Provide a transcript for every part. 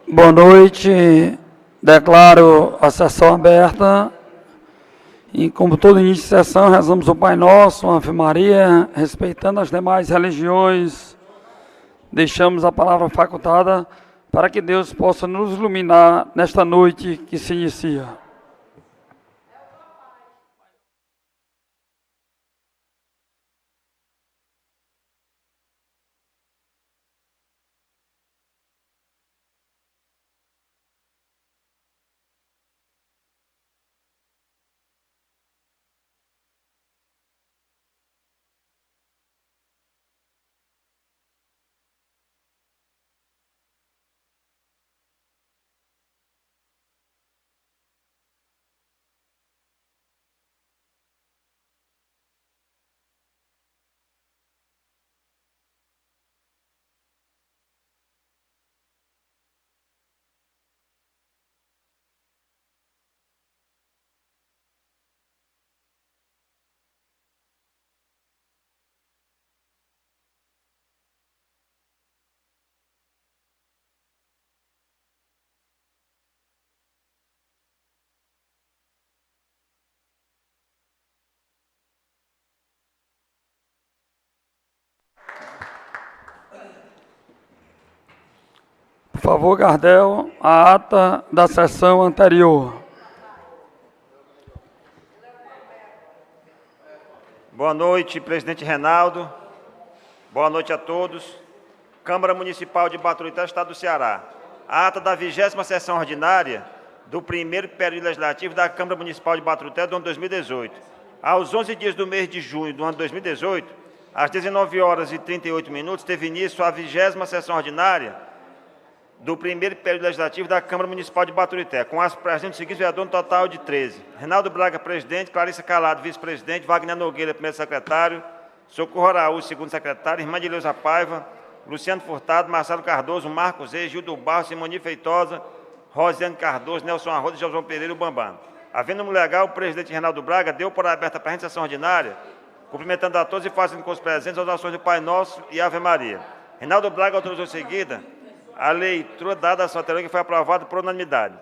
Boa noite, declaro a sessão aberta e, como todo início de sessão, rezamos o Pai Nosso, a Ave Maria, respeitando as demais religiões, deixamos a palavra facultada para que Deus possa nos iluminar nesta noite que se inicia. Por favor, Gardel, a ata da sessão anterior. Boa noite, presidente Reinaldo. Boa noite a todos. Câmara Municipal de Baturité, Estado do Ceará. A ata da 20ª sessão ordinária do primeiro período legislativo da Câmara Municipal de Baturité do ano 2018. Aos 11 dias do mês de junho do ano 2018, às 19 horas e 38 minutos, teve início a 20ª sessão ordinária do primeiro período legislativo da Câmara Municipal de Baturité, com as presentes dos seguintes vereadores, no total de 13. Reinaldo Braga, presidente; Clarissa Calado, vice-presidente; Wagner Nogueira, primeiro secretário; Socorro Araújo, segundo secretário; Irmã de Leusa Paiva; Luciano Furtado; Marcelo Cardoso; Marcos Reis; Gildo Barros; Simoni Feitosa; Rosiane Cardoso; Nelson Arrodo e João Pereira e o Bambam. Havendo no legal, o presidente Reinaldo Braga deu por aberta a presente sessão ordinária, cumprimentando a todos e fazendo com os presentes as orações do Pai Nosso e Ave Maria. Reinaldo Braga autorizou em seguida a leitura dada à sua anterior, que foi aprovada por unanimidade.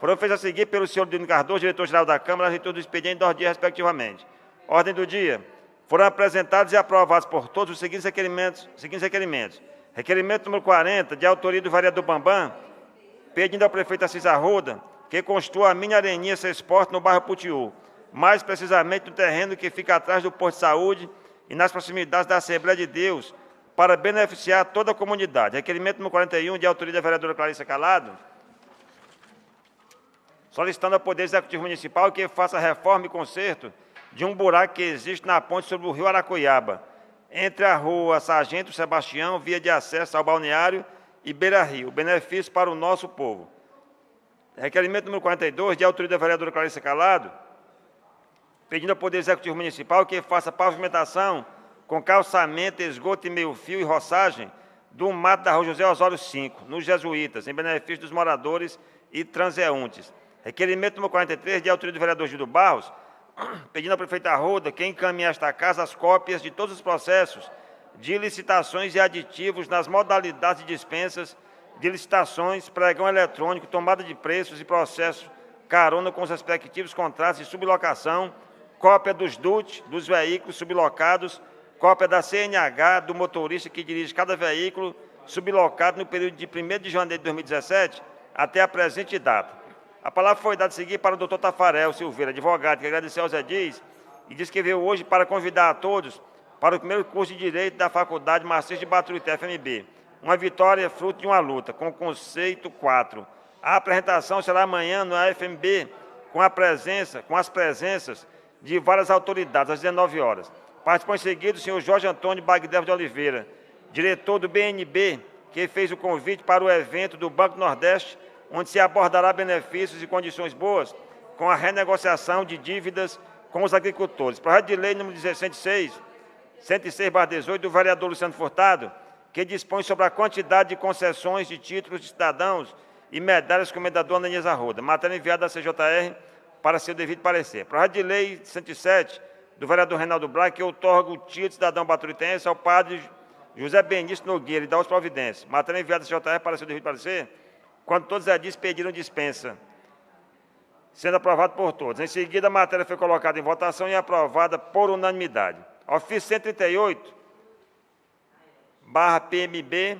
Foram feitas a seguir pelo senhor Dino Cardoso, diretor-geral da Câmara, a leitura do expediente do dia, respectivamente. Ordem do dia. Foram apresentados e aprovados por todos os seguintes requerimentos. Requerimento número 40, de autoria do vereador Bambam, pedindo ao prefeito Assis Arruda que construa a mini areninha Seis Portos no bairro Putiú, mais precisamente no terreno que fica atrás do posto de saúde e nas proximidades da Assembleia de Deus, para beneficiar toda a comunidade. Requerimento número 41, de autoria da vereadora Clarissa Calado, solicitando ao Poder Executivo Municipal que faça reforma e conserto de um buraco que existe na ponte sobre o rio Aracoiaba, entre a rua Sargento Sebastião, via de acesso ao balneário, e Beira Rio, benefício para o nosso povo. Requerimento número 42, de autoria da vereadora Clarissa Calado, pedindo ao Poder Executivo Municipal que faça pavimentação com calçamento, esgoto e meio-fio e roçagem do mato da rua José Osório 5, nos Jesuítas, em benefício dos moradores e transeuntes. Requerimento número 43, de autoria do vereador Gildo Barros, pedindo ao prefeito Arruda que encaminhe a esta casa as cópias de todos os processos de licitações e aditivos nas modalidades de dispensas de licitações, pregão eletrônico, tomada de preços e processo carona com os respectivos contratos de sublocação, cópia dos DUT, dos veículos sublocados, cópia da CNH do motorista que dirige cada veículo sublocado no período de 1º de janeiro de 2017 até a presente data. A palavra foi dada a seguir para o doutor Tafarel Silveira, advogado, que agradeceu aos edis e disse que veio hoje para convidar a todos para o primeiro curso de Direito da Faculdade Marcisto de Baturité, FMB. Uma vitória fruto de uma luta, com o conceito 4. A apresentação será amanhã no FMB, com as presenças de várias autoridades, às 19 horas. Participou em seguida o senhor Jorge Antônio Bagdel de Oliveira, diretor do BNB, que fez o convite para o evento do Banco Nordeste, onde se abordará benefícios e condições boas com a renegociação de dívidas com os agricultores. Projeto de lei número 106/18, do vereador Luciano Furtado, que dispõe sobre a quantidade de concessões de títulos de cidadãos e medalhas com o comendador Ananias Arruda. Matéria enviada à CJR para seu devido parecer. Projeto de lei 107, do vereador Reinaldo Braga, que outorga o título de cidadão baturitense ao padre José Benício Nogueira e dá as providências. Matéria enviada à CJR para seu devido parecer. quando todos os edis pediram dispensa, sendo aprovado por todos. Em seguida, a matéria foi colocada em votação e aprovada por unanimidade. Ofício 138, /PMB,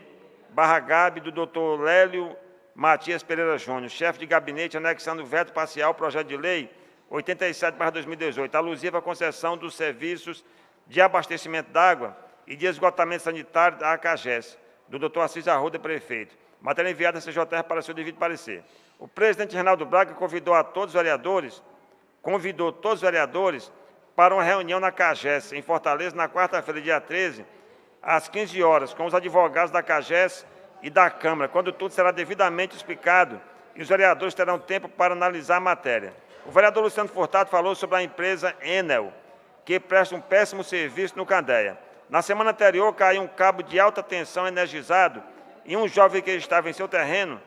/GAB, do Dr. Lélio Matias Pereira Júnior, chefe de gabinete, anexando veto parcial ao projeto de lei 87/2018, alusiva à concessão dos serviços de abastecimento d'água e de esgotamento sanitário da CAGES, do Dr. Assis Arruda, prefeito. Matéria enviada à CJR para seu devido parecer. O presidente Reinaldo Braga convidou todos os vereadores para uma reunião na CAGES, em Fortaleza, na quarta-feira, dia 13, às 15 horas, com os advogados da CAGES e da Câmara, quando tudo será devidamente explicado e os vereadores terão tempo para analisar a matéria. O vereador Luciano Furtado falou sobre a empresa Enel, que presta um péssimo serviço no Candeia. Na semana anterior, caiu um cabo de alta tensão energizado e um jovem que estava em seu terreno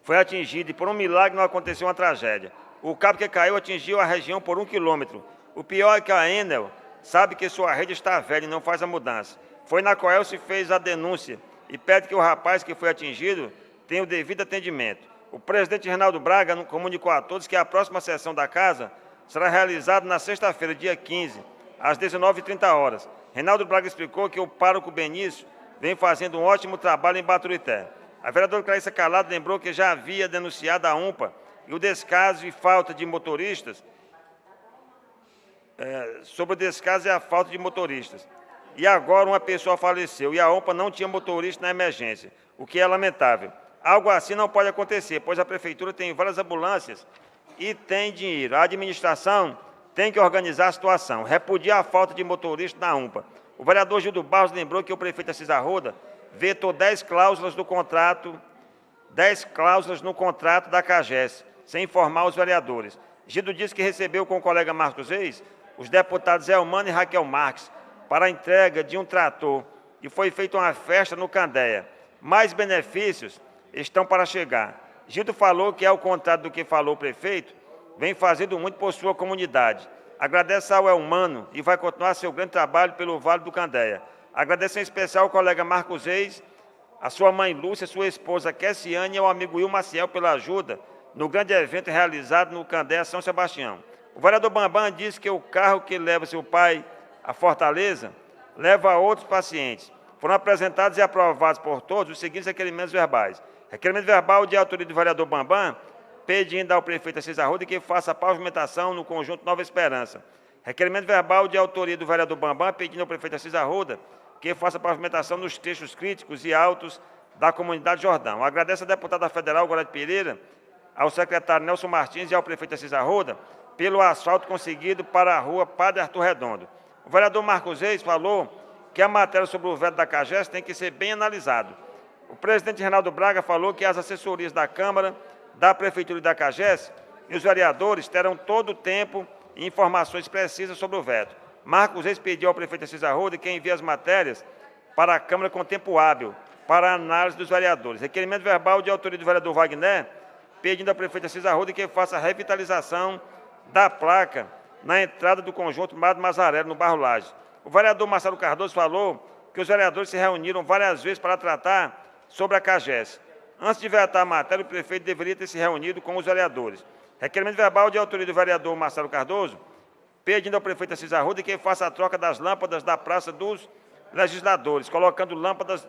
foi atingido e, por um milagre, não aconteceu uma tragédia. O cabo que caiu atingiu a região por 1 quilômetro. O pior é que a Enel sabe que sua rede está velha e não faz a mudança. Foi na qual se fez a denúncia e pede que o rapaz que foi atingido tenha o devido atendimento. O presidente Reinaldo Braga comunicou a todos que a próxima sessão da Casa será realizada na sexta-feira, dia 15, às 19h30. Reinaldo Braga explicou que o pároco Benício vem fazendo um ótimo trabalho em Baturité. A vereadora Clarissa Calado lembrou que já havia denunciado a UMPA e o descaso e falta de motoristas, sobre o descaso e a falta de motoristas. E agora uma pessoa faleceu e a UMPA não tinha motorista na emergência, o que é lamentável. Algo assim não pode acontecer, pois a Prefeitura tem várias ambulâncias e tem dinheiro. A administração tem que organizar a situação, repudiar a falta de motorista na UMPA. O vereador Gildo Barros lembrou que o prefeito Assis Arruda vetou 10 cláusulas no contrato da CAGES, sem informar os vereadores. Gildo disse que recebeu com o colega Marcos Reis os deputados Elmano e Raquel Marques para a entrega de um trator e foi feita uma festa no Candeia. Mais benefícios estão para chegar. Gildo falou que, ao contrário do que falou o prefeito, vem fazendo muito por sua comunidade. Agradece ao Elmano e vai continuar seu grande trabalho pelo Vale do Candeia. Agradece em especial ao colega Marcos Reis, a sua mãe Lúcia, sua esposa Kessiane e ao amigo Will Maciel pela ajuda no grande evento realizado no Candeia São Sebastião. O vereador Bambam disse que o carro que leva seu pai a Fortaleza leva outros pacientes. Foram apresentados e aprovados por todos os seguintes requerimentos verbais. Requerimento verbal de autoria do vereador Bambam, pedindo ao prefeito Assis Arruda que faça a pavimentação no conjunto Nova Esperança. Requerimento verbal de autoria do vereador Bambam, pedindo ao prefeito Assis Arruda que faça a pavimentação nos trechos críticos e altos da comunidade Jordão. Agradeço à deputada federal Gorete Pereira, ao secretário Nelson Martins e ao prefeito Assis Arruda pelo asfalto conseguido para a rua Padre Arthur Redondo. O vereador Marcos Reis falou que a matéria sobre o veto da CAGES tem que ser bem analisado. O presidente Reinaldo Braga falou que as assessorias da Câmara, da Prefeitura e da CAGES e os vereadores terão todo o tempo e informações precisas sobre o veto. Marcos Reis pediu ao prefeito Assis Arruda que envie as matérias para a Câmara com tempo hábil para a análise dos vereadores. Requerimento verbal de autoria do vereador Wagner, pedindo ao prefeito Assis Arruda que faça a revitalização da placa na entrada do conjunto Madre Mazarello, no bairro Lages. O vereador Marcelo Cardoso falou que os vereadores se reuniram várias vezes para tratar sobre a CAGES. Antes de vetar a matéria, o prefeito deveria ter se reunido com os vereadores. Requerimento verbal de autoria do vereador Marcelo Cardoso, pedindo ao prefeito Assis Arruda que faça a troca das lâmpadas da Praça dos Legisladores, colocando lâmpadas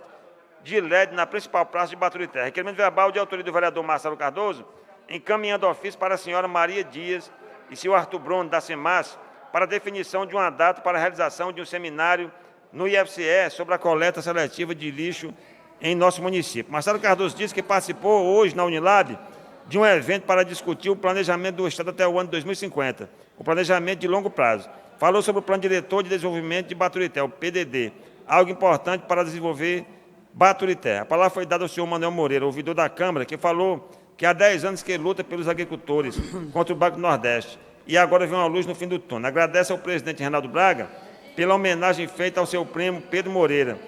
de LED na principal praça de Baturité. Requerimento verbal de autoria do vereador Marcelo Cardoso, encaminhando ofício para a senhora Maria Dias e senhor Arthur Bruno, da CEMAS, para definição de uma data para a realização de um seminário no IFCE sobre a coleta seletiva de lixo em nosso município. Marcelo Cardoso disse que participou hoje na Unilab de um evento para discutir o planejamento do Estado até o ano 2050, o planejamento de longo prazo. Falou sobre o Plano Diretor de Desenvolvimento de Baturité, o PDD, algo importante para desenvolver Baturité. A palavra foi dada ao senhor Manuel Moreira, ouvidor da Câmara, que falou que há 10 anos que luta pelos agricultores contra o Banco do Nordeste e agora vem uma luz no fim do túnel. Agradece ao presidente Reinaldo Braga pela homenagem feita ao seu primo Pedro Moreira,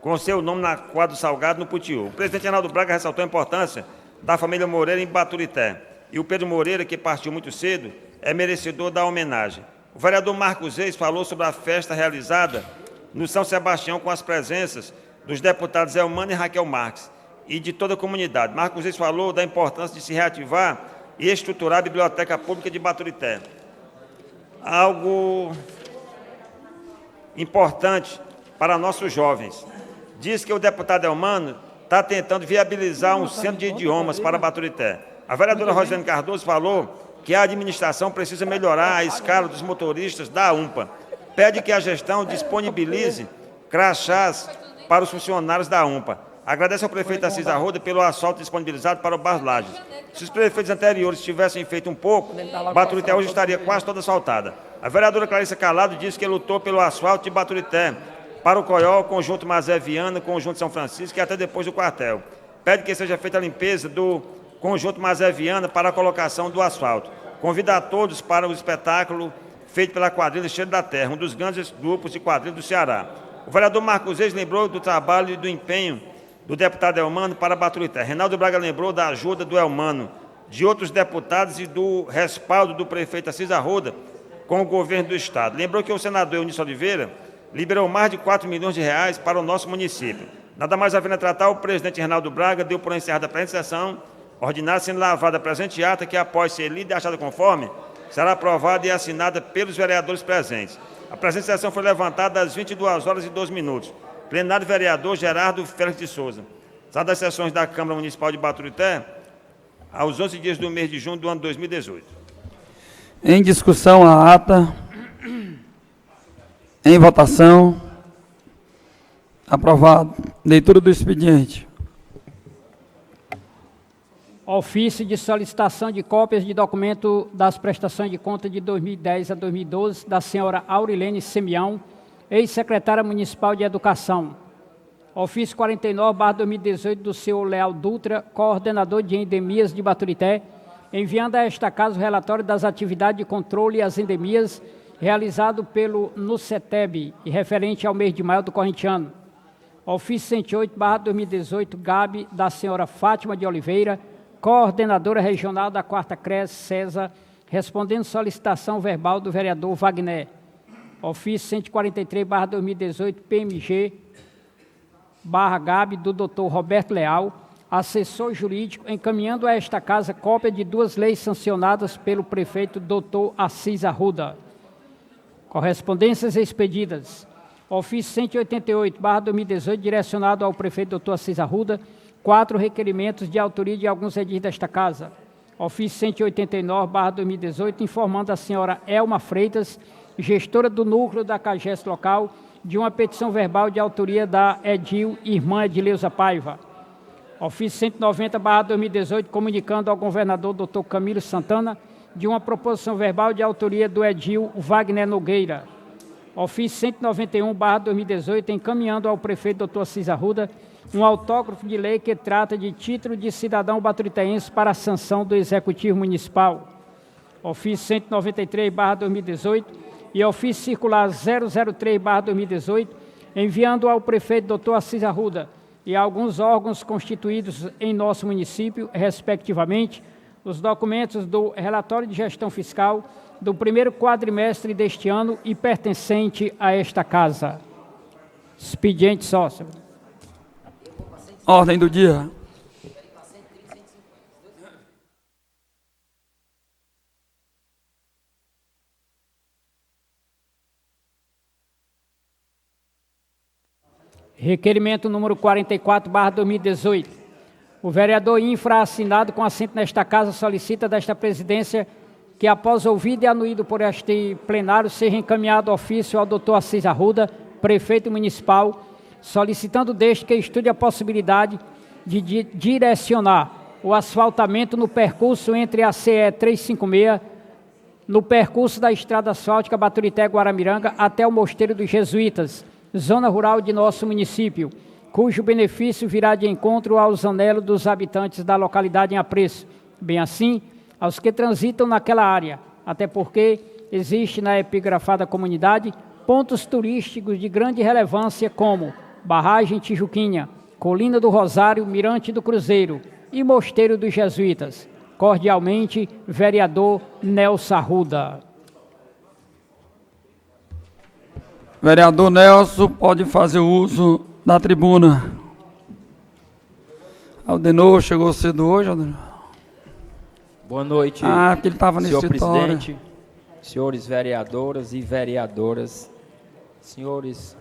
com seu nome na quadra do Salgado, no Putiú. O presidente Reinaldo Braga ressaltou a importância da família Moreira em Baturité. E o Pedro Moreira, que partiu muito cedo, é merecedor da homenagem. O vereador Marcos Reis falou sobre a festa realizada no São Sebastião com as presenças dos deputados Elmano e Raquel Marques. e de toda a comunidade. Marcos Reis falou da importância de se reativar e estruturar a Biblioteca Pública de Baturité. Algo importante para nossos jovens. Diz que o deputado Elmano está tentando viabilizar um centro de idiomas para Baturité. A vereadora Rosiane Cardoso falou que a administração precisa melhorar a escala dos motoristas da UMPA. Pede que a gestão disponibilize crachás para os funcionários da UMPA. Agradece ao prefeito Assis Arruda pelo asfalto disponibilizado para o Bairro Lages. Se os prefeitos anteriores tivessem feito um pouco, Baturité hoje estaria quase toda asfaltada. A vereadora Clarissa Calado disse que lutou pelo asfalto de Baturité para o Coió, Conjunto Mazé Viana, Conjunto São Francisco e até depois do quartel. Pede que seja feita a limpeza do Conjunto Mazé Viana para a colocação do asfalto. Convida a todos para o espetáculo feito pela quadrilha Cheiro da Terra, um dos grandes grupos de quadrilha do Ceará. O vereador Marcos Reis lembrou do trabalho e do empenho do deputado Elmano para Baturité. Reinaldo Braga lembrou da ajuda do Elmano, de outros deputados e do respaldo do prefeito Assis Arruda com o governo do Estado. Lembrou que o senador Eunício Oliveira liberou mais de 4 milhões de reais para o nosso município. Nada mais havendo a tratar, o presidente Reinaldo Braga deu por encerrada a presente sessão ordinária, sendo lavada a presente ata, que após ser lida e achada conforme, será aprovada e assinada pelos vereadores presentes. A presente sessão foi levantada às 22h02. Plenário vereador Gerardo Félix de Souza. Sala das sessões da Câmara Municipal de Baturité, aos 11 dias do mês de junho do ano 2018. Em discussão a ata. Em votação. Aprovado. Leitura do expediente. Ofício de solicitação de cópias de documento das prestações de conta de 2010 a 2012 da senhora Aurilene Semião, ex-secretária municipal de Educação. Ofício 49/2018 do senhor Leal Dutra, coordenador de endemias de Baturité, enviando a esta casa o relatório das atividades de controle às endemias realizado pelo NUCETEB e referente ao mês de maio do corrente ano. Ofício 108/2018, GAB, da senhora Fátima de Oliveira, coordenadora regional da 4ª CRES César, respondendo solicitação verbal do vereador Wagner. Ofício 143/2018, PMG/GAB, do doutor Roberto Leal, assessor jurídico, encaminhando a esta casa cópia de 2 leis sancionadas pelo prefeito doutor Assis Arruda. Correspondências expedidas. Ofício 188/2018, direcionado ao prefeito doutor Assis Arruda, 4 requerimentos de autoria de alguns edis desta casa. Ofício 189/2018, informando a senhora Elma Freitas, gestora do núcleo da CAGES local, de uma petição verbal de autoria da edil irmã Edileuza Paiva. Ofício 190/2018, comunicando ao governador Dr. Camilo Santana, de uma proposição verbal de autoria do edil Wagner Nogueira. Ofício 191/2018, encaminhando ao prefeito Dr. Assis Arruda um autógrafo de lei que trata de título de cidadão baturitaense para a sanção do Executivo Municipal. Ofício 193/2018 e ofício circular 003/2018, enviando ao prefeito Dr. Assis Arruda e a alguns órgãos constituídos em nosso município, respectivamente, os documentos do relatório de gestão fiscal do primeiro quadrimestre deste ano e pertencente a esta casa. Expediente sócio. Ordem do dia. Requerimento número 44/2018. O vereador infra assinado com assento nesta casa solicita desta presidência que, após ouvido e anuído por este plenário, seja encaminhado ofício ao doutor Assis Arruda, prefeito municipal, solicitando deste que estude a possibilidade de direcionar o asfaltamento no percurso entre a CE 356, no percurso da estrada asfáltica Baturité-Guaramiranga até o Mosteiro dos Jesuítas, zona rural de nosso município, cujo benefício virá de encontro aos anelos dos habitantes da localidade em apreço, bem assim aos que transitam naquela área, até porque existe na epigrafada comunidade pontos turísticos de grande relevância como Barragem Tijuquinha, Colina do Rosário, Mirante do Cruzeiro e Mosteiro dos Jesuítas. Cordialmente, vereador Nelson Arruda. Vereador Nelson pode fazer uso da tribuna. Aldenor chegou cedo hoje, Aldenor? Boa noite, porque ele estava no senhor escritório. presidente, senhores vereadoras e vereadoras, senhores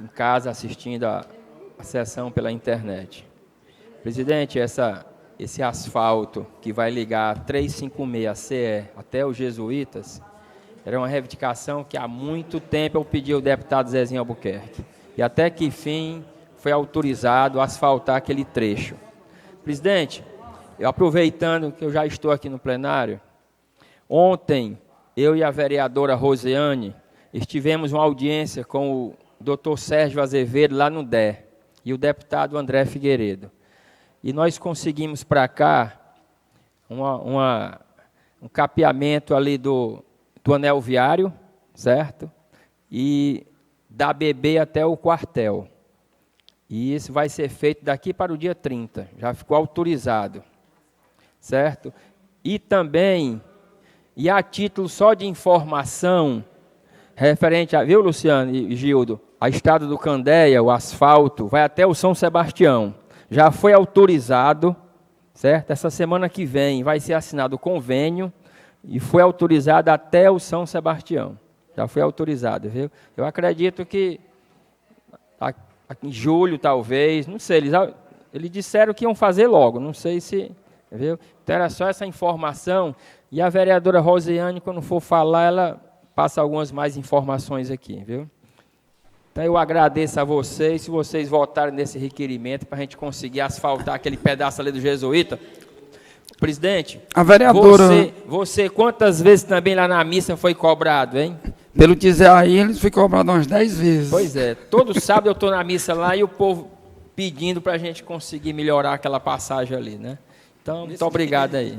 em casa assistindo a sessão pela internet. Presidente, esse asfalto que vai ligar a 356 CE até os Jesuítas, era uma reivindicação que há muito tempo eu pedi ao deputado Zezinho Albuquerque. E até que enfim foi autorizado a asfaltar aquele trecho. Presidente, eu aproveitando que eu já estou aqui no plenário, ontem eu e a vereadora Rosiane estivemos em uma audiência com o Dr. Sérgio Azevedo lá no DE e o deputado André Figueiredo. E nós conseguimos para cá um capeamento ali do anel viário, certo? E da BB até o quartel. E isso vai ser feito daqui para o dia 30, já ficou autorizado, certo? E também, e a título só de informação, referente a, viu, Luciano e Gildo, a estrada do Candéia, o asfalto, vai até o São Sebastião. Já foi autorizado, certo? Essa semana que vem vai ser assinado o convênio e foi autorizado até o São Sebastião. Já foi autorizado, viu? Eu acredito que em julho, talvez, não sei, eles disseram que iam fazer logo, não sei se, viu? Então era só essa informação, e a vereadora Rosiane, quando for falar, ela passa algumas mais informações aqui, viu? Então eu agradeço a vocês, se vocês votarem nesse requerimento, para a gente conseguir asfaltar aquele pedaço ali do Jesuíta. Presidente, a vereadora... você quantas vezes também lá na missa foi cobrado, hein? Pelo dizer aí, eles foi cobrado umas 10 vezes. Pois é, todo sábado eu estou na missa lá e o povo pedindo para a gente conseguir melhorar aquela passagem ali, né? Então, muito obrigado aí.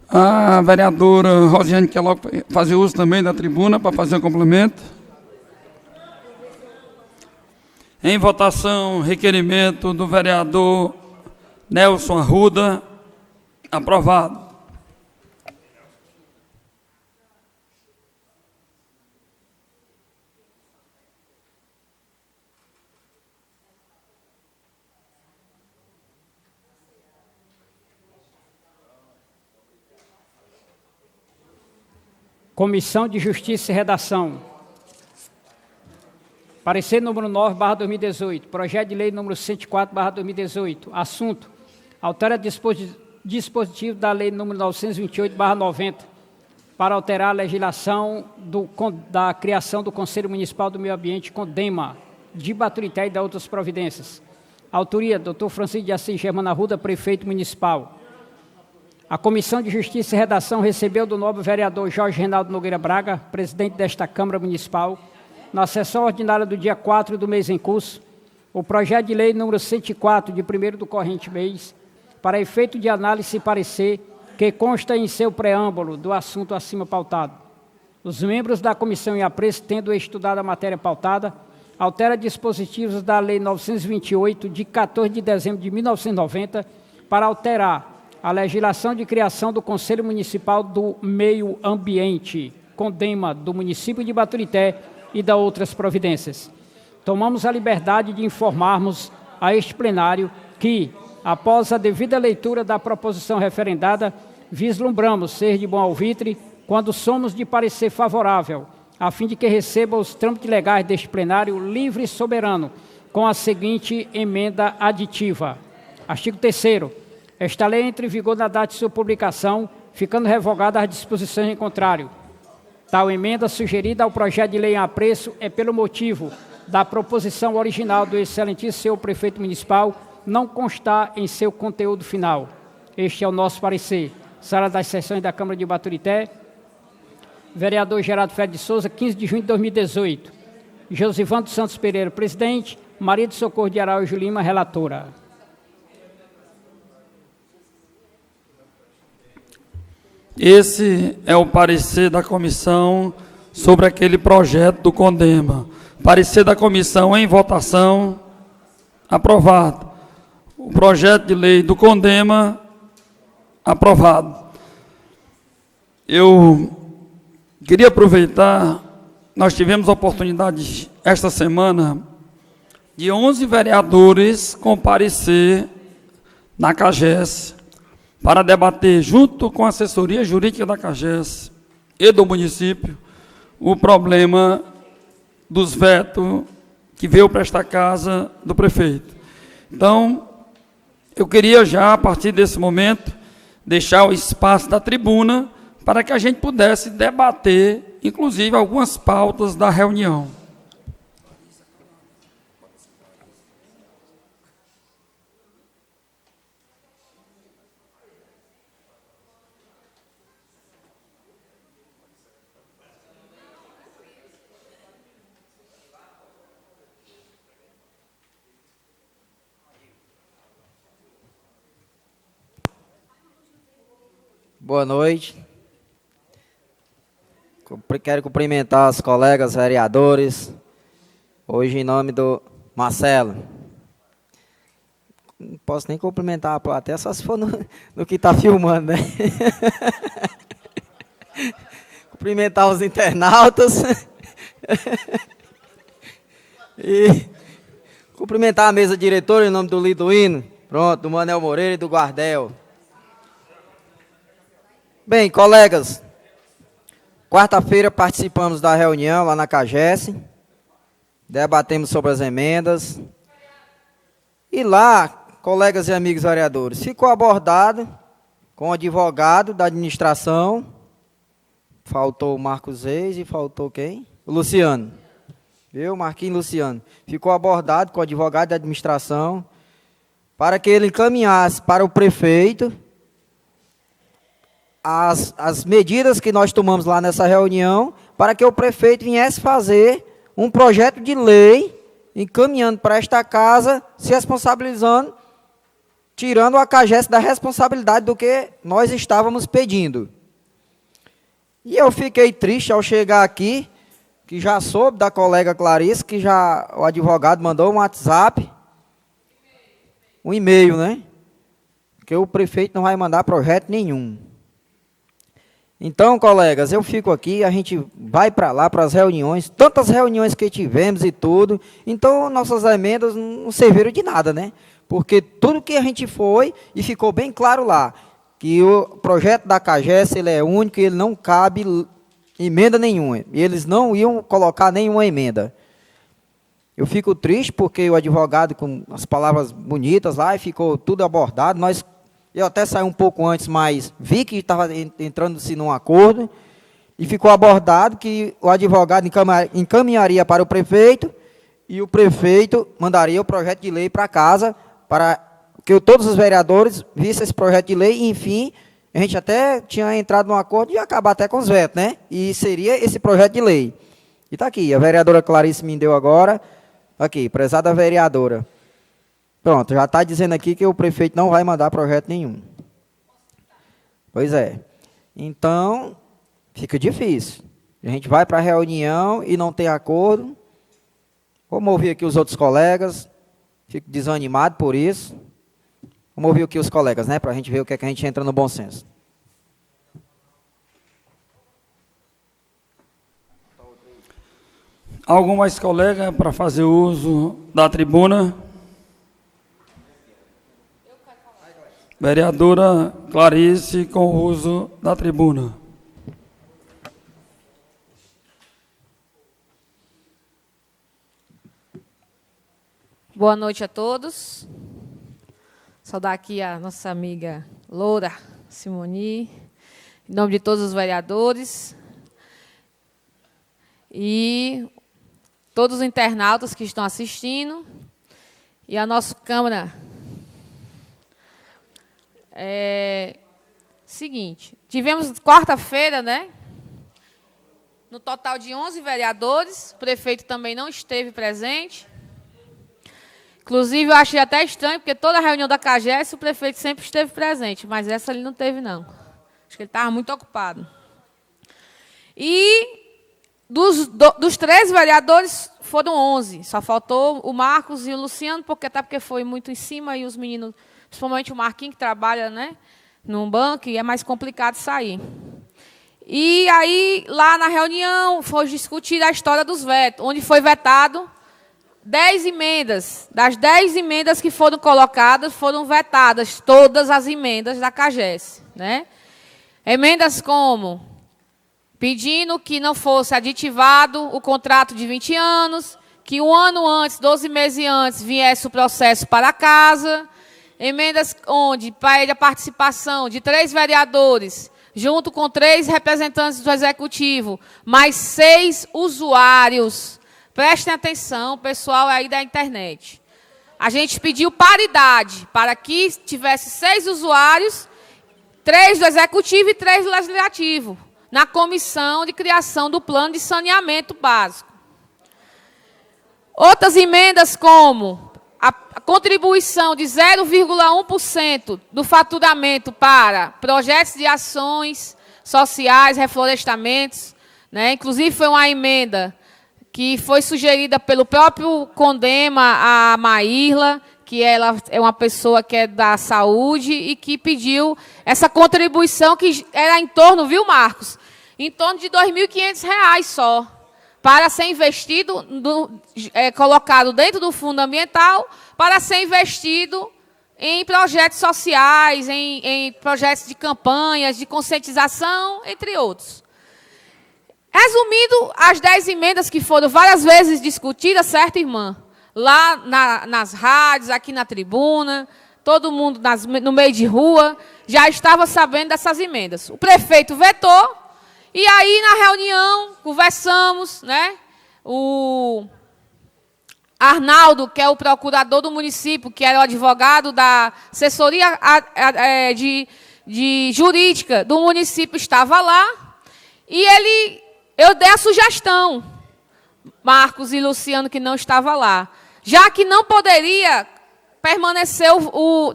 A vereadora Rosiane quer logo fazer uso também da tribuna para fazer um complemento. Em votação, requerimento do vereador Nelson Arruda, aprovado. Comissão de Justiça e Redação. Parecer número 9/2018, projeto de lei número 104/2018, assunto: altera dispositivo da lei número 928/90 para alterar a legislação da criação do Conselho Municipal do Meio Ambiente, CONDEMA, de Baturité e da outras providências. Autoria: Dr. Francisco de Assis Germano Arruda, prefeito municipal. A Comissão de Justiça e Redação recebeu do nobre vereador Jorge Reinaldo Nogueira Braga, presidente desta Câmara Municipal, na sessão ordinária do dia 4 do mês em curso, o projeto de lei número 104, de 1º do corrente mês, para efeito de análise e parecer, que consta em seu preâmbulo do assunto acima pautado. Os membros da comissão em apreço, tendo estudado a matéria pautada, altera dispositivos da Lei 928, de 14 de dezembro de 1990, para alterar a legislação de criação do Conselho Municipal do Meio Ambiente, CONDEMA, do município de Baturité e da outras providências. Tomamos a liberdade de informarmos a este plenário que, após a devida leitura da proposição referendada, vislumbramos ser de bom alvitre quando somos de parecer favorável, a fim de que receba os trâmites legais deste plenário livre e soberano, com a seguinte emenda aditiva. Artigo 3º. Esta lei entra em vigor na data de sua publicação, ficando revogada as disposições em contrário. Tal emenda sugerida ao projeto de lei em apreço é pelo motivo da proposição original do excelentíssimo senhor prefeito municipal não constar em seu conteúdo final. Este é o nosso parecer. Sala das Sessões da Câmara de Baturité, vereador Gerardo Ferreira de Souza, 15 de junho de 2018. Josivando Santos Pereira, presidente. Maria de Socorro de Araújo Lima, relatora. Esse é o parecer da comissão sobre aquele projeto do CONDEMA. Parecer da comissão em votação, aprovado. O projeto de lei do CONDEMA, aprovado. Eu queria aproveitar, nós tivemos a oportunidade esta semana de 11 vereadores comparecer na CAGES para debater, junto com a assessoria jurídica da CAGES e do município, o problema dos vetos que veio para esta casa do prefeito. Então, eu queria já, a partir desse momento, deixar o espaço da tribuna para que a gente pudesse debater, inclusive, algumas pautas da reunião. Boa noite. Quero cumprimentar os colegas vereadores, hoje em nome do Marcelo. Não posso nem cumprimentar a plateia, só se for no que está filmando, né? Cumprimentar os internautas. E cumprimentar a mesa diretora em nome do Liduíno, pronto, do Manel Moreira e do Guardel. Bem, colegas, quarta-feira participamos da reunião lá na CAGES, debatemos sobre as emendas, e lá, colegas e amigos vereadores, ficou abordado com o advogado da administração, faltou o Marcos Reis e faltou quem? O Luciano, viu? Marquinhos Luciano. Ficou abordado com o advogado da administração para que ele encaminhasse para o prefeito as medidas que nós tomamos lá nessa reunião, para que o prefeito viesse fazer um projeto de lei, encaminhando para esta casa, se responsabilizando, tirando a CAGES da responsabilidade do que nós estávamos pedindo. E eu fiquei triste ao chegar aqui, que já soube da colega Clarice, que já o advogado mandou um WhatsApp, um e-mail, né? Que o prefeito não vai mandar projeto nenhum. Então, colegas, eu fico aqui, a gente vai para lá, para as reuniões, tantas reuniões que tivemos e tudo, então nossas emendas não serviram de nada, né? Porque tudo que a gente foi, e ficou bem claro lá, que o projeto da CAGES, ele é único, ele não cabe emenda nenhuma, e eles não iam colocar nenhuma emenda. Eu fico triste porque o advogado, com as palavras bonitas lá, e ficou tudo abordado, eu até saí um pouco antes, mas vi que estava entrando-se num acordo e ficou abordado que o advogado encaminharia para o prefeito e o prefeito mandaria o projeto de lei para casa para que todos os vereadores vissem esse projeto de lei e, enfim, a gente até tinha entrado num acordo de acabar até com os vetos, né? E seria esse projeto de lei. E está aqui, a vereadora Clarice me deu agora, aqui, prezada vereadora. Pronto, já está dizendo aqui que o prefeito não vai mandar projeto nenhum. Pois é. Então, fica difícil. A gente vai para a reunião e não tem acordo. Vamos ouvir aqui os outros colegas. Fico desanimado por isso. Vamos ouvir aqui os colegas, né? Para a gente ver o que é que a gente entra no bom senso. Algum mais colega para fazer uso da tribuna? Vereadora Clarice, com o uso da tribuna. Boa noite a todos. Saudar aqui a nossa amiga Loura Simoni, em nome de todos os vereadores e todos os internautas que estão assistindo e a nossa Câmara. Seguinte, tivemos quarta-feira, né? No total de 11 vereadores, o prefeito também não esteve presente. Inclusive, eu achei até estranho, porque toda a reunião da CAGES o prefeito sempre esteve presente, mas essa ele não teve, não. Acho que ele estava muito ocupado. E dos 13 vereadores, foram 11. Só faltou o Marcos e o Luciano, porque foi muito em cima, e os meninos, principalmente o Marquinhos, que trabalha, né, num banco, e é mais complicado sair. E aí, lá na reunião, foi discutida a história dos vetos, onde foi vetado 10 emendas. Das 10 emendas que foram colocadas, foram vetadas todas as emendas da CAGES, né? Emendas como pedindo que não fosse aditivado o contrato de 20 anos, que um ano antes, 12 meses antes, viesse o processo para casa. Emendas onde pede a participação de 3 vereadores, junto com 3 representantes do Executivo, mais 6 usuários. Prestem atenção, pessoal aí da internet. A gente pediu paridade para que tivesse 6 usuários, 3 do Executivo e 3 do Legislativo, na comissão de criação do plano de saneamento básico. Outras emendas como a contribuição de 0,1% do faturamento para projetos de ações sociais, reflorestamentos, né? Inclusive foi uma emenda que foi sugerida pelo próprio Condema, a Maírla, que ela é uma pessoa que é da saúde e que pediu essa contribuição que era em torno, viu, Marcos? Em torno de R$ 2.500 só, para ser investido, colocado dentro do fundo ambiental, para ser investido em projetos sociais, em projetos de campanhas, de conscientização, entre outros. Resumindo, as 10 emendas que foram várias vezes discutidas, certo, irmã? Lá nas rádios, aqui na tribuna, todo mundo no meio de rua, já estava sabendo dessas emendas. O prefeito vetou, e aí na reunião, conversamos, né? O Arnaldo, que é o procurador do município, que era o advogado da assessoria de jurídica do município, estava lá, e eu dei a sugestão, Marcos e Luciano, que não estava lá, já que não poderia permanecer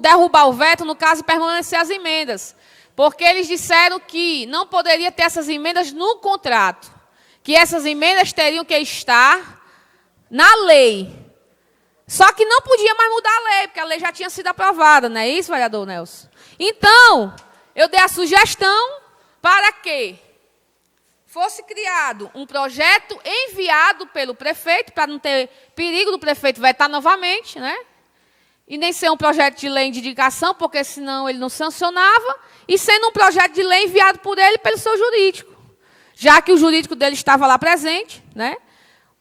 derrubar o veto, no caso, permanecer as emendas, porque eles disseram que não poderia ter essas emendas no contrato, que essas emendas teriam que estar na lei. Só que não podia mais mudar a lei, porque a lei já tinha sido aprovada, não é isso, vereador Nelson? Então, eu dei a sugestão para que fosse criado um projeto enviado pelo prefeito, para não ter perigo do prefeito vetar novamente, né? E nem ser um projeto de lei de indicação, porque senão ele não sancionava, e sendo um projeto de lei enviado por ele pelo seu jurídico, já que o jurídico dele estava lá presente, né?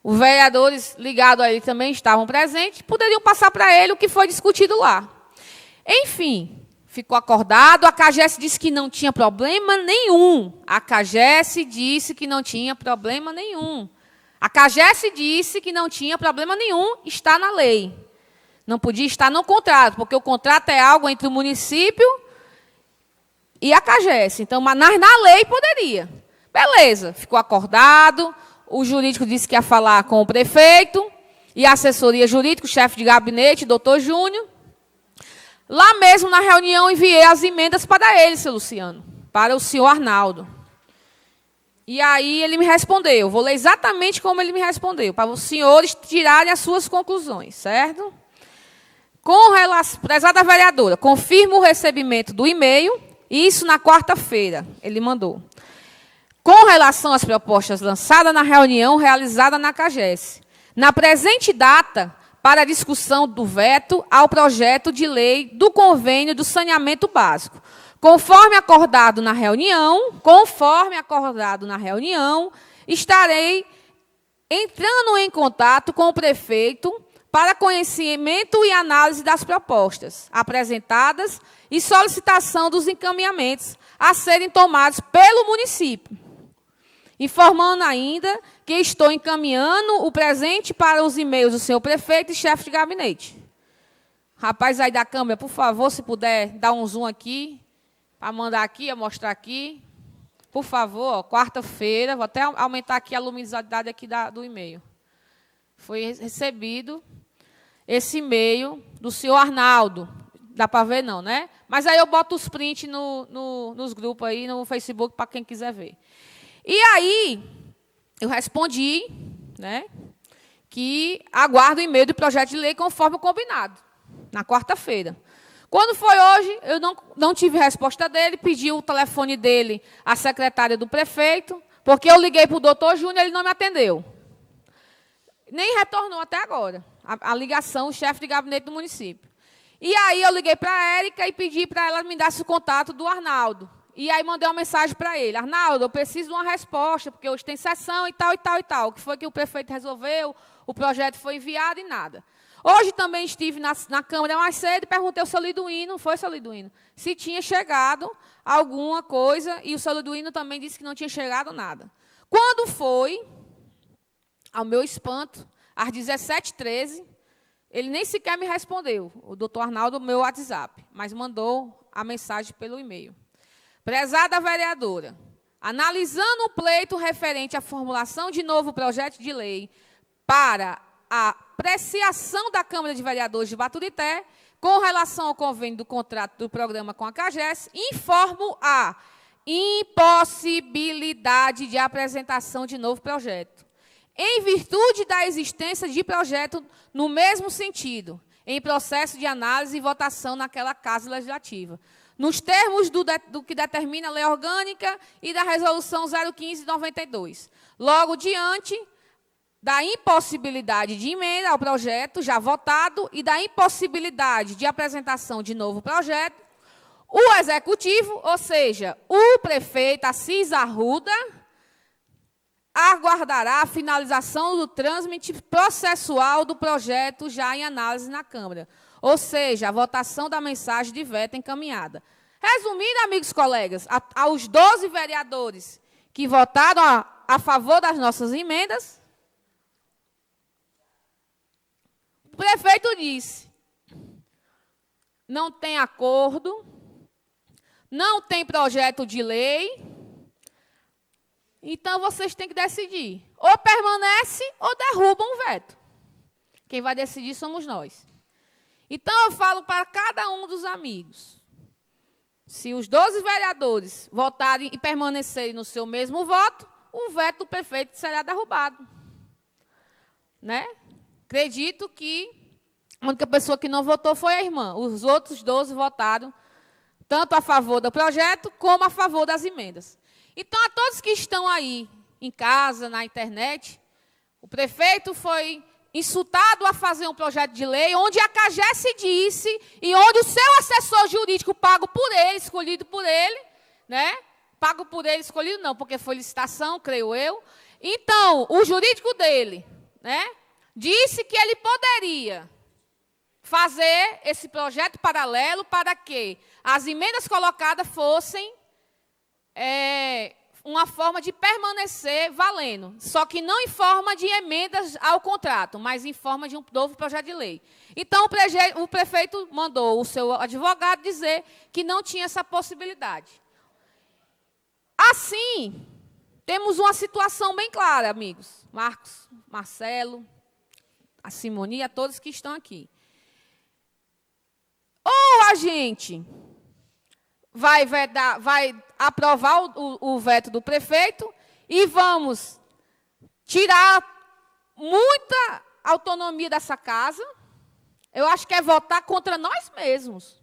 Os vereadores ligados a ele também estavam presentes, poderiam passar para ele o que foi discutido lá. Enfim, ficou acordado, a CAGES disse que não tinha problema nenhum. A CAGES disse que não tinha problema nenhum. A CAGES disse que não tinha problema nenhum, está na lei. Não podia estar no contrato, porque o contrato é algo entre o município e a CAGES. Então, mas na lei poderia. Beleza, ficou acordado, o jurídico disse que ia falar com o prefeito, e a assessoria jurídica, o chefe de gabinete, doutor Júnior. Lá mesmo, na reunião, enviei as emendas para ele, seu Luciano, para o senhor Arnaldo. E aí ele me respondeu, vou ler exatamente como ele me respondeu, para os senhores tirarem as suas conclusões, certo? Prezada vereadora, confirmo o recebimento do e-mail, isso na quarta-feira, ele mandou. Com relação às propostas lançadas na reunião realizada na CAGES, na presente data, para a discussão do veto ao projeto de lei do convênio do saneamento básico. Conforme acordado na reunião, estarei entrando em contato com o prefeito para conhecimento e análise das propostas apresentadas e solicitação dos encaminhamentos a serem tomados pelo município. Informando ainda que estou encaminhando o presente para os e-mails do senhor prefeito e chefe de gabinete. Rapaz aí da câmera, por favor, se puder dar um zoom aqui, para mandar aqui, mostrar aqui. Por favor, quarta-feira, vou até aumentar aqui a luminosidade aqui do e-mail. Foi recebido esse e-mail do senhor Arnaldo. Dá para ver não, né? Mas aí eu boto os prints nos grupos aí, no Facebook, para quem quiser ver. E aí, eu respondi, né, que aguardo o e-mail do projeto de lei conforme o combinado, na quarta-feira. Quando foi hoje, eu não tive resposta dele, pedi o telefone dele à secretária do prefeito, porque eu liguei para o doutor Júnior e ele não me atendeu. Nem retornou até agora. a ligação, o chefe de gabinete do município. E aí eu liguei para a Érica e pedi para ela me dar o contato do Arnaldo. E aí mandei uma mensagem para ele. Arnaldo, eu preciso de uma resposta, porque hoje tem sessão e tal, e tal, e tal. O que foi que o prefeito resolveu, o projeto foi enviado e nada. Hoje também estive na Câmara mais cedo e perguntei ao seu Liduíno, foi, seu Liduíno, se tinha chegado alguma coisa, e o seu Liduíno também disse que não tinha chegado nada. Quando foi, ao meu espanto, às 17h13, ele nem sequer me respondeu, o doutor Arnaldo, no meu WhatsApp, mas mandou a mensagem pelo e-mail. Prezada vereadora, analisando o pleito referente à formulação de novo projeto de lei para a apreciação da Câmara de Vereadores de Baturité, com relação ao convênio do contrato do programa com a CAGES, informo a impossibilidade de apresentação de novo projeto, em virtude da existência de projeto no mesmo sentido, em processo de análise e votação naquela Casa Legislativa, nos termos do que determina a Lei Orgânica e da Resolução 015 de 92. Logo diante da impossibilidade de emenda ao projeto já votado e da impossibilidade de apresentação de novo projeto, o Executivo, ou seja, o prefeito Assis Arruda, aguardará a finalização do trâmite processual do projeto já em análise na Câmara, ou seja, a votação da mensagem de veto encaminhada. Resumindo, amigos colegas, aos 12 vereadores que votaram a favor das nossas emendas, o prefeito disse, não tem acordo, não tem projeto de lei, então vocês têm que decidir. Ou permanece ou derrubam o veto. Quem vai decidir somos nós. Então eu falo para cada um dos amigos, se os 12 vereadores votarem e permanecerem no seu mesmo voto, o veto do prefeito será derrubado. Né? Acredito que a única pessoa que não votou foi a irmã. Os outros 12 votaram tanto a favor do projeto como a favor das emendas. Então, a todos que estão aí em casa, na internet, o prefeito foi insultado a fazer um projeto de lei onde a CAGES disse e onde o seu assessor jurídico, pago por ele, escolhido por ele, né? Pago por ele, escolhido não, porque foi licitação, creio eu. Então, o jurídico dele, né, disse que ele poderia fazer esse projeto paralelo para que as emendas colocadas fossem uma forma de permanecer valendo, só que não em forma de emendas ao contrato, mas em forma de um novo projeto de lei. Então, o prefeito mandou o seu advogado dizer que não tinha essa possibilidade. Assim, temos uma situação bem clara, amigos. Marcos, Marcelo, a Simone, a todos que estão aqui. Ou a gente vai aprovar o veto do prefeito e vamos tirar muita autonomia dessa casa. Eu acho que é votar contra nós mesmos.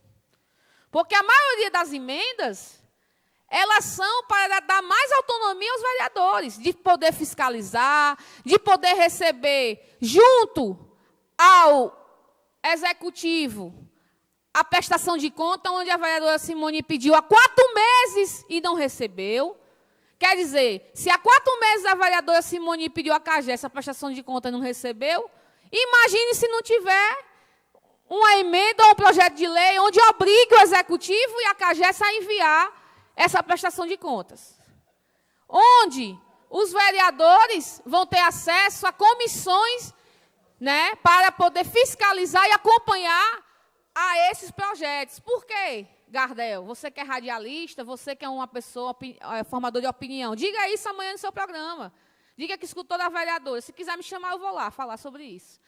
Porque a maioria das emendas, elas são para dar mais autonomia aos vereadores, de poder fiscalizar, de poder receber junto ao executivo a prestação de conta, onde a vereadora Simone pediu há 4 meses e não recebeu. Quer dizer, se há 4 meses a vereadora Simone pediu a CAGES a prestação de conta e não recebeu, imagine se não tiver uma emenda ou um projeto de lei onde obrigue o executivo e a CAGES a enviar essa prestação de contas. Onde os vereadores vão ter acesso a comissões, né, para poder fiscalizar e acompanhar a esses projetos. Por quê, Gardel? Você que é radialista, você que é uma pessoa formador de opinião, diga isso amanhã no seu programa. Diga que escutou da vereadora. Se quiser me chamar, eu vou lá falar sobre isso.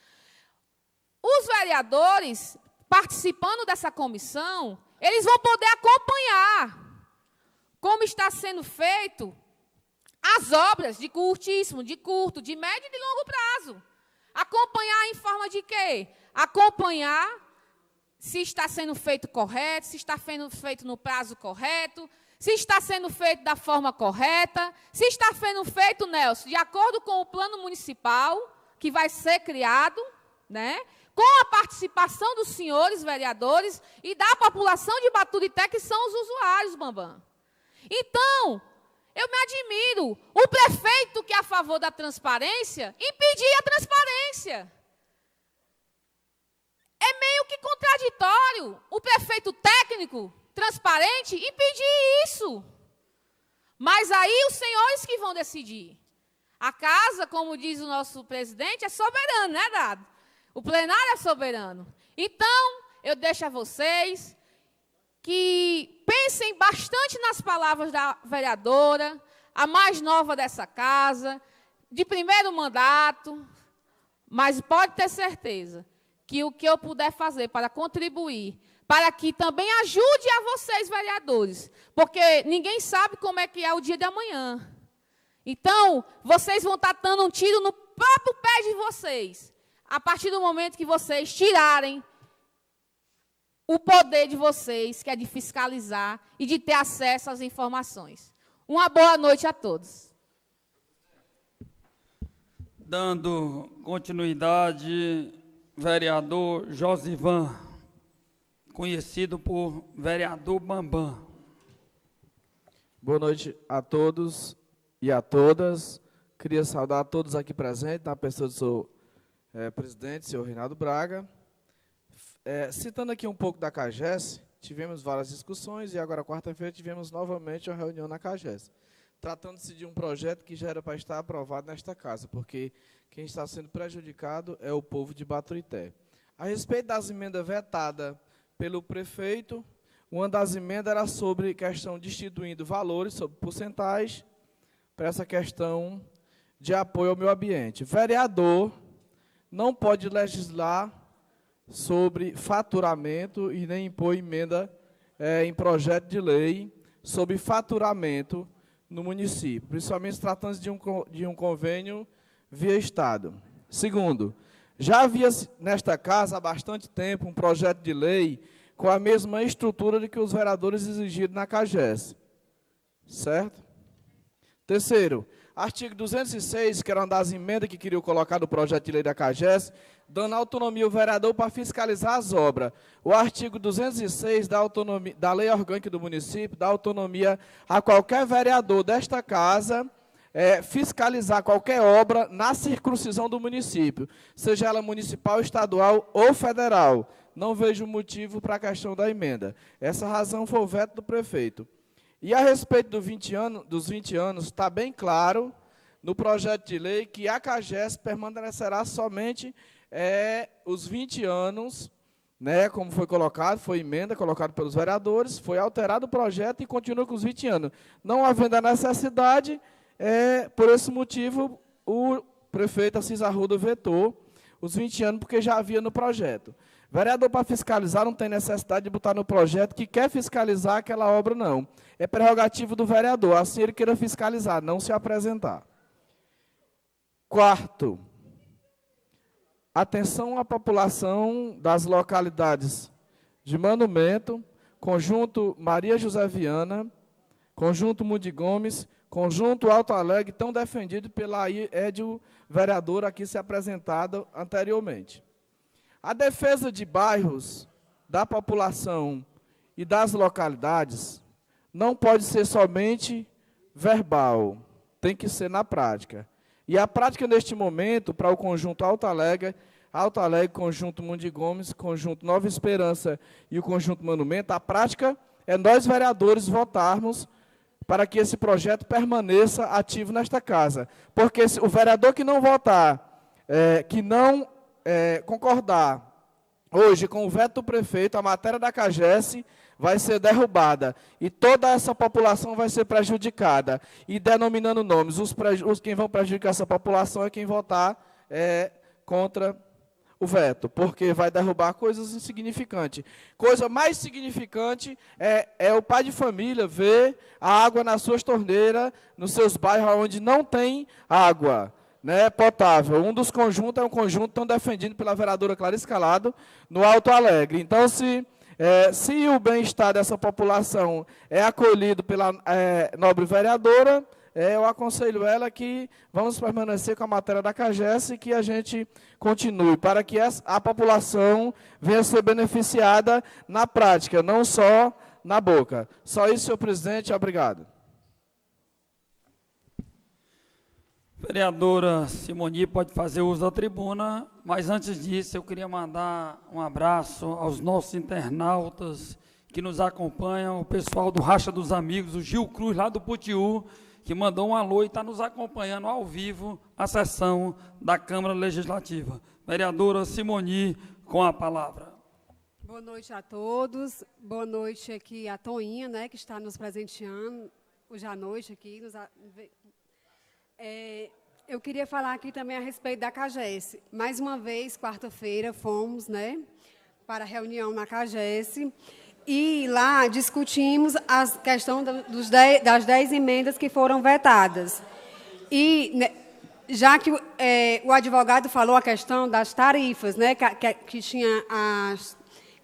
Os vereadores, participando dessa comissão, eles vão poder acompanhar como está sendo feito as obras de curtíssimo, de curto, de médio e de longo prazo. Acompanhar em forma de quê? Acompanhar se está sendo feito correto, se está sendo feito no prazo correto, se está sendo feito da forma correta, se está sendo feito, Nelson, de acordo com o plano municipal que vai ser criado, né? Com a participação dos senhores vereadores e da população de Baturité, que são os usuários, Bambam. Então, eu me admiro, o prefeito que é a favor da transparência, impedir a transparência. É meio que contraditório o prefeito técnico, transparente, impedir isso. Mas aí os senhores que vão decidir. A casa, como diz o nosso presidente, é soberana, né, Dado? O plenário é soberano. Então, eu deixo a vocês que pensem bastante nas palavras da vereadora, a mais nova dessa casa, de primeiro mandato, mas pode ter certeza que o que eu puder fazer para contribuir, para que também ajude a vocês, vereadores, porque ninguém sabe como é que é o dia de amanhã. Então, vocês vão estar dando um tiro no próprio pé de vocês, a partir do momento que vocês tirarem o poder de vocês, que é de fiscalizar e de ter acesso às informações. Uma boa noite a todos. Dando continuidade, vereador Josivan, conhecido por vereador Bambam. Boa noite a todos e a todas. Queria saudar a todos aqui presentes, na pessoa do seu presidente, senhor Reinaldo Braga. Citando aqui um pouco da CAGES, tivemos várias discussões e agora, quarta-feira, tivemos novamente uma reunião na CAGES, tratando-se de um projeto que já era para estar aprovado nesta casa, porque quem está sendo prejudicado é o povo de Baturité. A respeito das emendas vetadas pelo prefeito, uma das emendas era sobre questão distribuindo valores, sobre porcentagem, para essa questão de apoio ao meio ambiente. Vereador não pode legislar sobre faturamento e nem impor emenda em projeto de lei sobre faturamento no município, principalmente tratando-se de um convênio via Estado. Segundo, já havia nesta casa há bastante tempo um projeto de lei com a mesma estrutura de que os vereadores exigiram na CAGES. Certo? Terceiro, artigo 206, que era uma das emendas que queriam colocar no projeto de lei da CAGES, dando autonomia ao vereador para fiscalizar as obras. O artigo 206 da Lei Orgânica do Município dá autonomia a qualquer vereador desta casa fiscalizar qualquer obra na circuncisão do município, seja ela municipal, estadual ou federal. Não vejo motivo para a questão da emenda. Essa razão foi o veto do prefeito. E a respeito dos 20 anos, está bem claro no projeto de lei que a CAGES permanecerá somente os 20 anos, né, como foi colocado, foi emenda colocada pelos vereadores, foi alterado o projeto e continua com os 20 anos. Não havendo a necessidade, por esse motivo, o prefeito Assis Arruda vetou os 20 anos, porque já havia no projeto. Vereador, para fiscalizar, não tem necessidade de botar no projeto que quer fiscalizar aquela obra, não. É prerrogativo do vereador, assim ele queira fiscalizar, não se apresentar. Quarto, atenção à população das localidades de Monumento, Conjunto Maria José Viana, Conjunto Mundi Gomes, Conjunto Alto Alegre, tão defendido pela Edio, vereadora aqui se apresentada anteriormente. A defesa de bairros, da população e das localidades não pode ser somente verbal, tem que ser na prática. E a prática, neste momento, para o Conjunto Alto Alegre, Conjunto Mundi Gomes, Conjunto Nova Esperança e o Conjunto Monumento, a prática é nós, vereadores, votarmos para que esse projeto permaneça ativo nesta casa. Porque o vereador que não votar, que não concordar hoje com o veto do prefeito, a matéria da CAGES vai ser derrubada e toda essa população vai ser prejudicada. E denominando nomes, quem vão prejudicar essa população é quem votar contra o veto, porque vai derrubar coisas insignificantes. Coisa mais significante é o pai de família ver a água nas suas torneiras, nos seus bairros onde não tem água, né, potável. Um dos conjuntos é um conjunto tão defendido pela vereadora Clarice Calado, no Alto Alegre. Então, se o bem-estar dessa população é acolhido pela nobre vereadora, eu aconselho ela que vamos permanecer com a matéria da CAGES e que a gente continue, para que a população venha a ser beneficiada na prática, não só na boca. Só isso, senhor presidente. Obrigado. Vereadora Simoni pode fazer uso da tribuna, mas antes disso eu queria mandar um abraço aos nossos internautas que nos acompanham, o pessoal do Racha dos Amigos, o Gil Cruz, lá do Putiú, que mandou um alô e está nos acompanhando ao vivo a sessão da Câmara Legislativa. Vereadora Simoni, com a palavra. Boa noite a todos. Boa noite aqui a Toinha, né, que está nos presenteando hoje à noite aqui. Eu queria falar aqui também a respeito da CAGES. Mais uma vez, quarta-feira, fomos, né, para a reunião na CAGES e lá discutimos a questão das 10 emendas que foram vetadas. E, né, já que o advogado falou a questão das tarifas, né, que tinha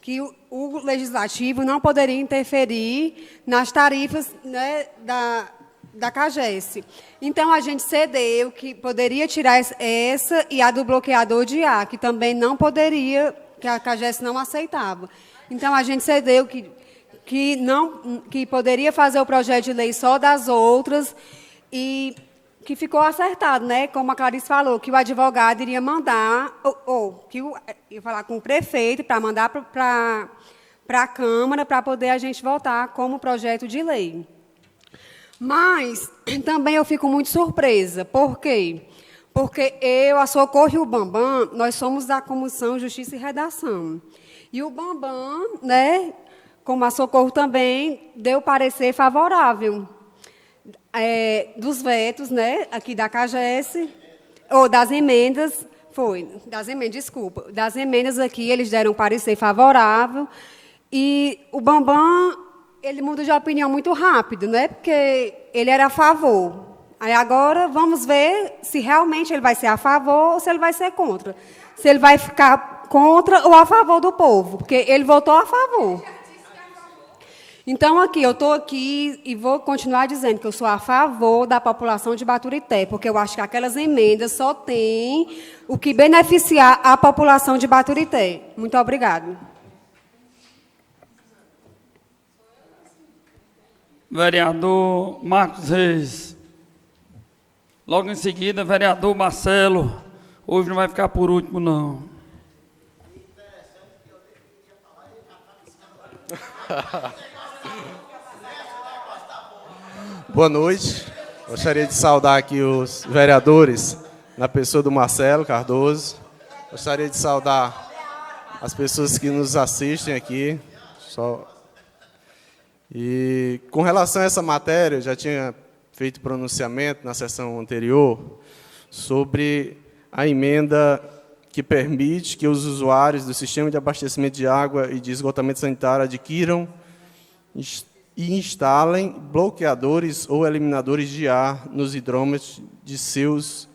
que o legislativo não poderia interferir nas tarifas, né, da CAGES. Então, a gente cedeu que poderia tirar essa e a do bloqueador de ar, que também não poderia, que a CAGES não aceitava. Então, a gente cedeu que poderia fazer o projeto de lei só das outras e que ficou acertado, né? Como a Clarice falou, que o advogado iria mandar, ia falar com o prefeito para mandar para a Câmara para poder a gente votar como projeto de lei. Mas também eu fico muito surpresa. Por quê? Porque eu, a Socorro e o Bambam, nós somos da Comissão Justiça e Redação. E o Bambam, né, como a Socorro também, deu parecer favorável dos vetos, né, aqui da CAGES, ou das emendas, das emendas aqui, eles deram parecer favorável, e o Bambam, ele muda de opinião muito rápido, né, porque ele era a favor. Aí agora vamos ver se realmente ele vai ser a favor ou se ele vai ser contra. Se ele vai ficar contra ou a favor do povo, porque ele votou a favor. Então, aqui, eu estou aqui e vou continuar dizendo que eu sou a favor da população de Baturité, porque eu acho que aquelas emendas só têm o que beneficiar a população de Baturité. Muito obrigada. Vereador Marcos Reis. Logo em seguida, vereador Marcelo. Hoje não vai ficar por último, não. Boa noite. Gostaria de saudar aqui os vereadores, na pessoa do Marcelo Cardoso. Gostaria de saudar as pessoas que nos assistem aqui. E com relação a essa matéria, eu já tinha feito pronunciamento na sessão anterior sobre a emenda que permite que os usuários do sistema de abastecimento de água e de esgotamento sanitário adquiram e instalem bloqueadores ou eliminadores de ar nos hidrômetros de seus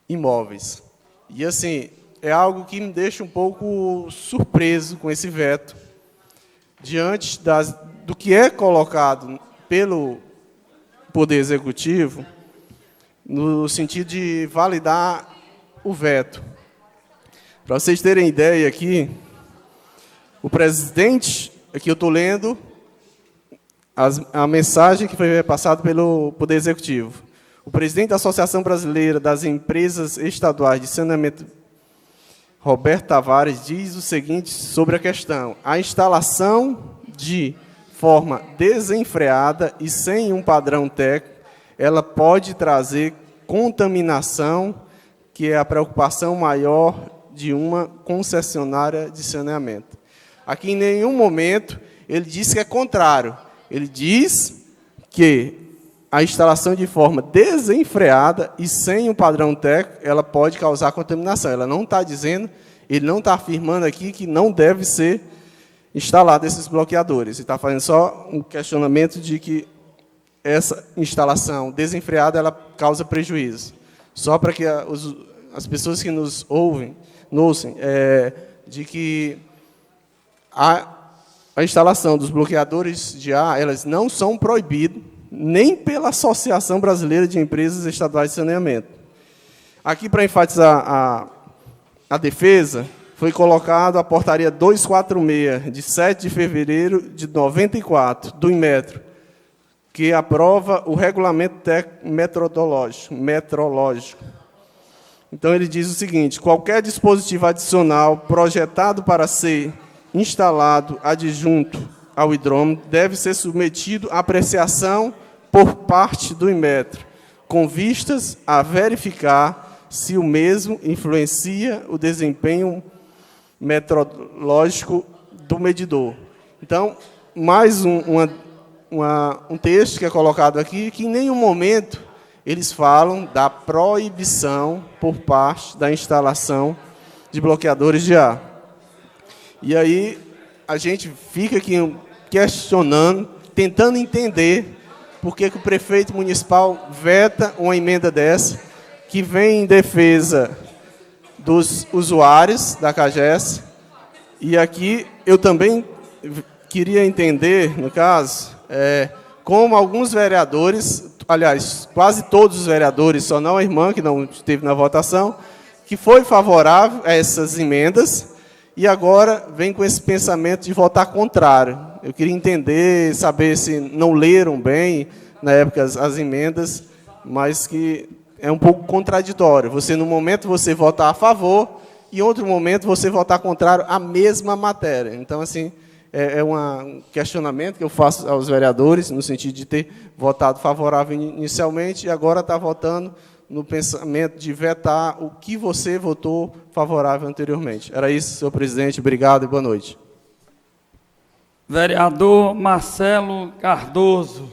imóveis. E, assim, é algo que me deixa um pouco surpreso com esse veto, diante do que é colocado pelo Poder Executivo, no sentido de validar o veto. Para vocês terem ideia aqui, o presidente, aqui eu estou lendo a mensagem que foi passada pelo Poder Executivo. O presidente da Associação Brasileira das Empresas Estaduais de Saneamento, Roberto Tavares, diz o seguinte sobre a questão: a instalação de forma desenfreada e sem um padrão técnico, ela pode trazer contaminação, que é a preocupação maior de uma concessionária de saneamento. Aqui, em nenhum momento, ele diz que é contrário. Ele diz que a instalação de forma desenfreada e sem um padrão técnico, ela pode causar contaminação. Ela não está dizendo, ele não está afirmando aqui que não deve ser instalado esses bloqueadores. Ele está fazendo só um questionamento de que essa instalação desenfreada ela causa prejuízo. Só para que as pessoas que nos ouvem, de que a instalação dos bloqueadores de ar, elas não são proibidas, nem pela Associação Brasileira de Empresas Estaduais de Saneamento. Aqui, para enfatizar a defesa, foi colocado a portaria 246, de 7 de fevereiro de 94, do Inmetro, que aprova o regulamento metrológico. Então, ele diz o seguinte: qualquer dispositivo adicional projetado para ser instalado adjunto ao hidrômetro deve ser submetido à apreciação por parte do Inmetro, com vistas a verificar se o mesmo influencia o desempenho metrológico do medidor. Então, mais um texto que é colocado aqui, que em nenhum momento eles falam da proibição por parte da instalação de bloqueadores de ar. E aí a gente fica aqui questionando, tentando entender por que o prefeito municipal veta uma emenda dessa, que vem em defesa dos usuários da CAGES. E aqui eu também queria entender, no caso, como alguns vereadores, aliás, quase todos os vereadores, só não a irmã, que não esteve na votação, que foi favorável a essas emendas, e agora vem com esse pensamento de votar contrário. Eu queria entender, saber se não leram bem, na época, as emendas, mas que é um pouco contraditório. Você, no momento, você votar a favor, e em outro momento, você votar contrário à mesma matéria. Então, assim, é um questionamento que eu faço aos vereadores, no sentido de ter votado favorável inicialmente, e agora está votando no pensamento de vetar o que você votou favorável anteriormente. Era isso, senhor presidente. Obrigado e boa noite. Vereador Marcelo Cardoso.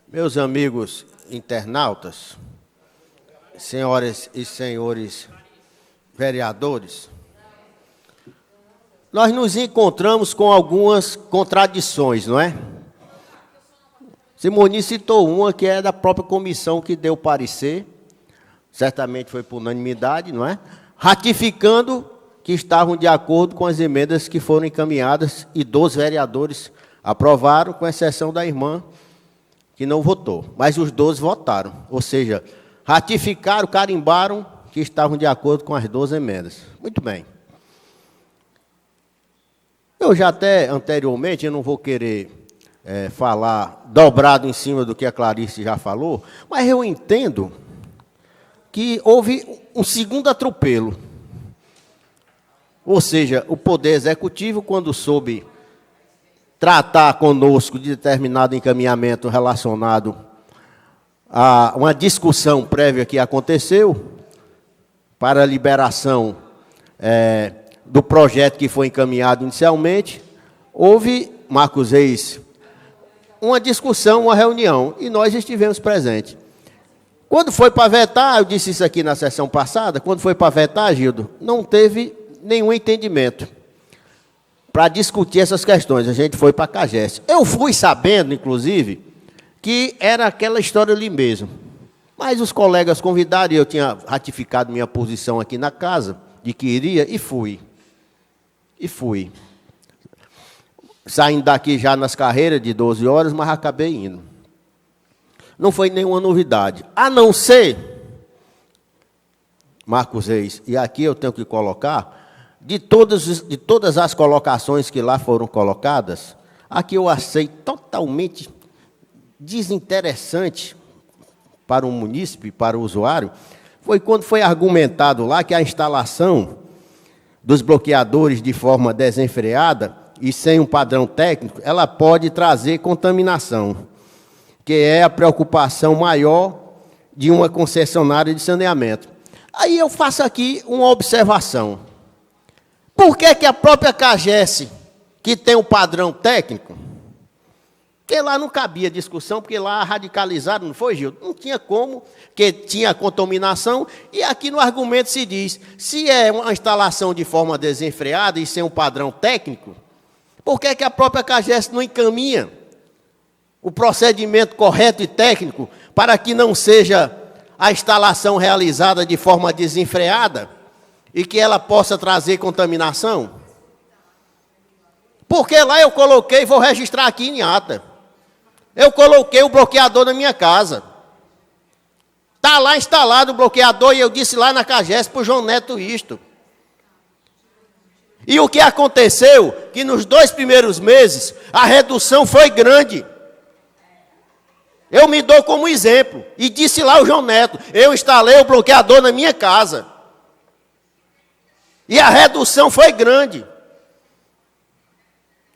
Meus amigos internautas, senhoras e senhores vereadores, nós nos encontramos com algumas contradições, não é? Simone citou uma que é da própria comissão que deu parecer, certamente foi por unanimidade, não é? Ratificando que estavam de acordo com as emendas que foram encaminhadas e 12 vereadores aprovaram, com exceção da irmã, que não votou, mas os 12 votaram, ou seja, ratificaram, carimbaram que estavam de acordo com as 12 emendas. Muito bem. Eu já até anteriormente, eu não vou querer falar dobrado em cima do que a Clarice já falou, mas eu entendo que houve um segundo atropelo. Ou seja, o Poder Executivo, quando soube tratar conosco de determinado encaminhamento relacionado a uma discussão prévia que aconteceu para a liberação do projeto que foi encaminhado inicialmente, houve, Marcos Reis, uma discussão, uma reunião, e nós estivemos presentes. Quando foi para vetar, eu disse isso aqui na sessão passada, quando foi para vetar, Gildo, não teve nenhum entendimento para discutir essas questões. A gente foi para a CAGES. Eu fui sabendo, inclusive, que era aquela história ali mesmo. Mas os colegas convidaram, e eu tinha ratificado minha posição aqui na casa, de que iria, e fui. E fui. Saindo daqui já nas carreiras de 12 horas, mas acabei indo. Não foi nenhuma novidade. A não ser, Marcos Reis, e aqui eu tenho que colocar, de todas as colocações que lá foram colocadas, a que eu achei totalmente desinteressante para o munícipe, para o usuário, foi quando foi argumentado lá que a instalação dos bloqueadores de forma desenfreada e sem um padrão técnico, ela pode trazer contaminação, que é a preocupação maior de uma concessionária de saneamento. Aí eu faço aqui uma observação. Por que a própria CAGES, que tem um padrão técnico, Porque lá não cabia discussão, porque lá radicalizaram, não foi, Gil? Não tinha como, porque tinha contaminação, e aqui no argumento se diz, se é uma instalação de forma desenfreada e sem um padrão técnico, por que que a própria CAGES não encaminha o procedimento correto e técnico para que não seja a instalação realizada de forma desenfreada e que ela possa trazer contaminação? Porque lá eu coloquei, vou registrar aqui em ata, eu coloquei o bloqueador na minha casa. Está lá instalado o bloqueador e eu disse lá na CAGES para o João Neto isto. E o que aconteceu? Que nos 2 primeiros meses a redução foi grande. Eu me dou como exemplo. E disse lá o João Neto, eu instalei o bloqueador na minha casa. E a redução foi grande.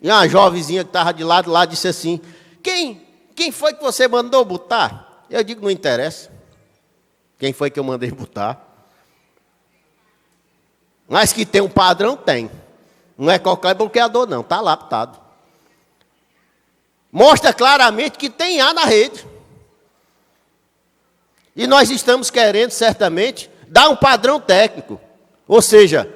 E uma jovenzinha que estava de lado lá disse assim, quem foi que você mandou botar? Eu digo, não interessa. Quem foi que eu mandei botar? Mas que tem um padrão, tem. Não é qualquer bloqueador, não. Está lapidado. Mostra claramente que tem ar na rede. E nós estamos querendo, certamente, dar um padrão técnico. Ou seja,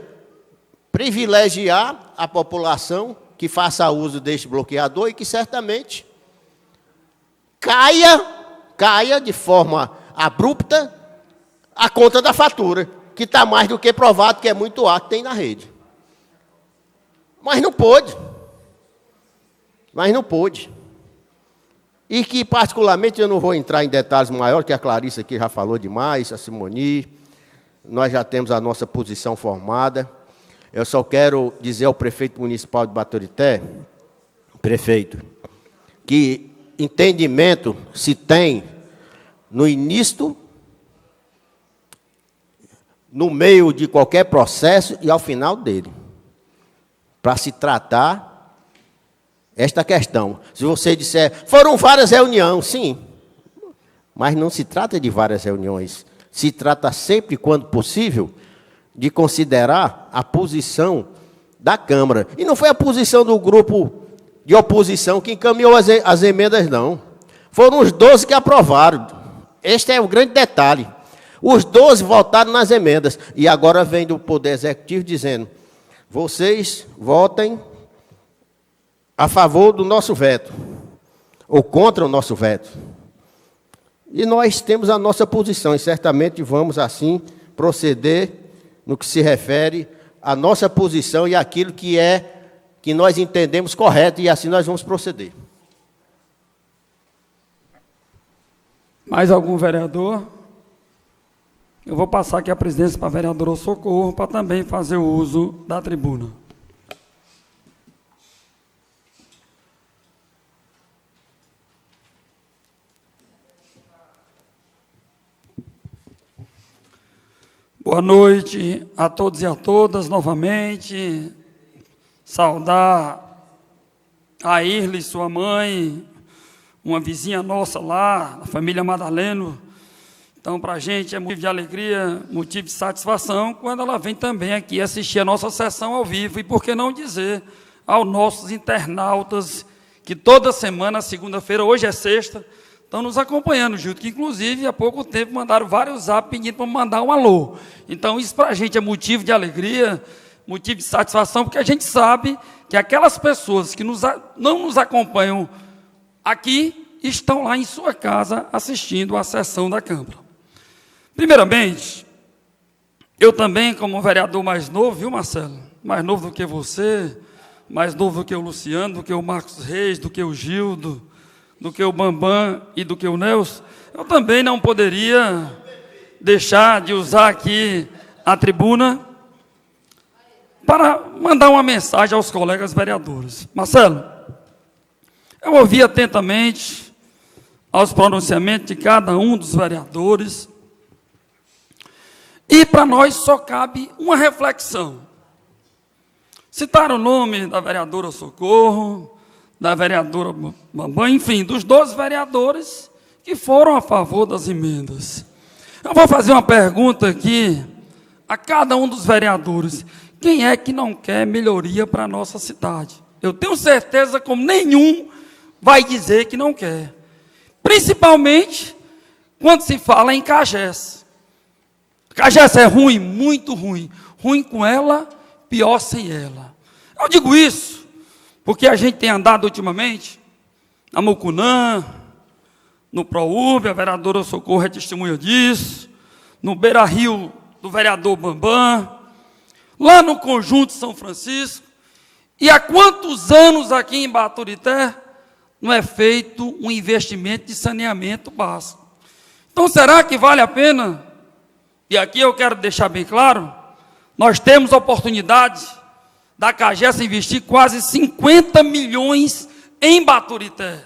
privilegiar a população que faça uso deste bloqueador e que certamente caia de forma abrupta a conta da fatura, que está mais do que provado que é muito ar que tem na rede. Mas não pôde. E que, particularmente, eu não vou entrar em detalhes maiores, que a Clarice aqui já falou demais, a Simoni, nós já temos a nossa posição formada. Eu só quero dizer ao prefeito municipal de Baturité, prefeito, que entendimento se tem no início, no meio de qualquer processo e ao final dele, para se tratar esta questão. Se você disser, foram várias reuniões, sim, mas não se trata de várias reuniões, se trata sempre, quando possível, de considerar a posição da Câmara. E não foi a posição do grupo de oposição que encaminhou as emendas, não. Foram os 12 que aprovaram. Este é o grande detalhe. Os 12 votaram nas emendas. E agora vem do Poder Executivo dizendo, vocês votem a favor do nosso veto, ou contra o nosso veto. E nós temos a nossa posição, e certamente vamos, assim, proceder no que se refere à nossa posição e àquilo que nós entendemos correto, e assim nós vamos proceder. Mais algum vereador? Eu vou passar aqui a presidência para a vereadora Socorro, para também fazer o uso da tribuna. Boa noite a todos e a todas, novamente. Saudar a Irle, sua mãe, uma vizinha nossa lá, a família Madaleno. Então, para a gente é motivo de alegria, motivo de satisfação, quando ela vem também aqui assistir a nossa sessão ao vivo. E por que não dizer aos nossos internautas que toda semana, segunda-feira, hoje é sexta, estão nos acompanhando junto, que inclusive há pouco tempo mandaram vários zap pedindo para mandar um alô. Então isso para a gente é motivo de alegria, motivo de satisfação, porque a gente sabe que aquelas pessoas que não nos acompanham aqui, estão lá em sua casa assistindo a sessão da Câmara. Primeiramente, eu também, como vereador mais novo, viu, Marcelo? Mais novo do que você, mais novo do que o Luciano, do que o Marcos Reis, do que o Gildo, do que o Bambam e do que o Nelson, eu também não poderia deixar de usar aqui a tribuna para mandar uma mensagem aos colegas vereadores. Marcelo, eu ouvi atentamente aos pronunciamentos de cada um dos vereadores e para nós só cabe uma reflexão. Citaram o nome da vereadora Socorro, da vereadora Bambam, enfim, dos 12 vereadores que foram a favor das emendas. Eu vou fazer uma pergunta aqui a cada um dos vereadores. Quem é que não quer melhoria para a nossa cidade? Eu tenho certeza, como nenhum vai dizer que não quer. Principalmente quando se fala em CAGES. CAGES é ruim, muito ruim. Ruim com ela, pior sem ela. Eu digo isso porque a gente tem andado ultimamente na Mucunã, no ProURB, a vereadora Socorro é testemunha disso, no Beira Rio do vereador Bambam, lá no Conjunto São Francisco. E há quantos anos aqui em Baturité não é feito um investimento de saneamento básico? Então, será que vale a pena? E aqui eu quero deixar bem claro, nós temos a oportunidade da CAGES investir quase 50 milhões em Baturité.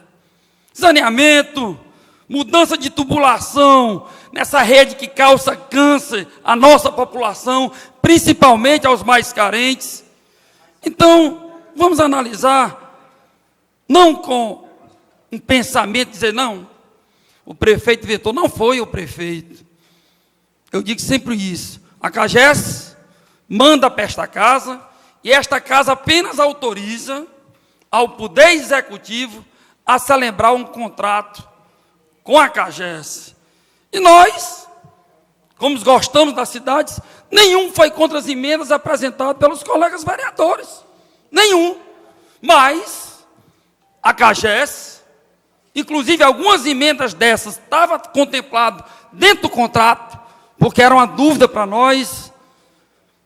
Saneamento, mudança de tubulação, nessa rede que causa câncer à nossa população, principalmente aos mais carentes. Então, vamos analisar, não com um pensamento, dizer, não, o prefeito vetou. Não foi o prefeito. Eu digo sempre isso. A CAGES manda para esta casa, e esta casa apenas autoriza ao Poder Executivo a celebrar um contrato com a CAGES. E nós, como gostamos das cidades, nenhum foi contra as emendas apresentadas pelos colegas vereadores. Nenhum. Mas a CAGES, inclusive algumas emendas dessas estavam contempladas dentro do contrato, porque era uma dúvida para nós.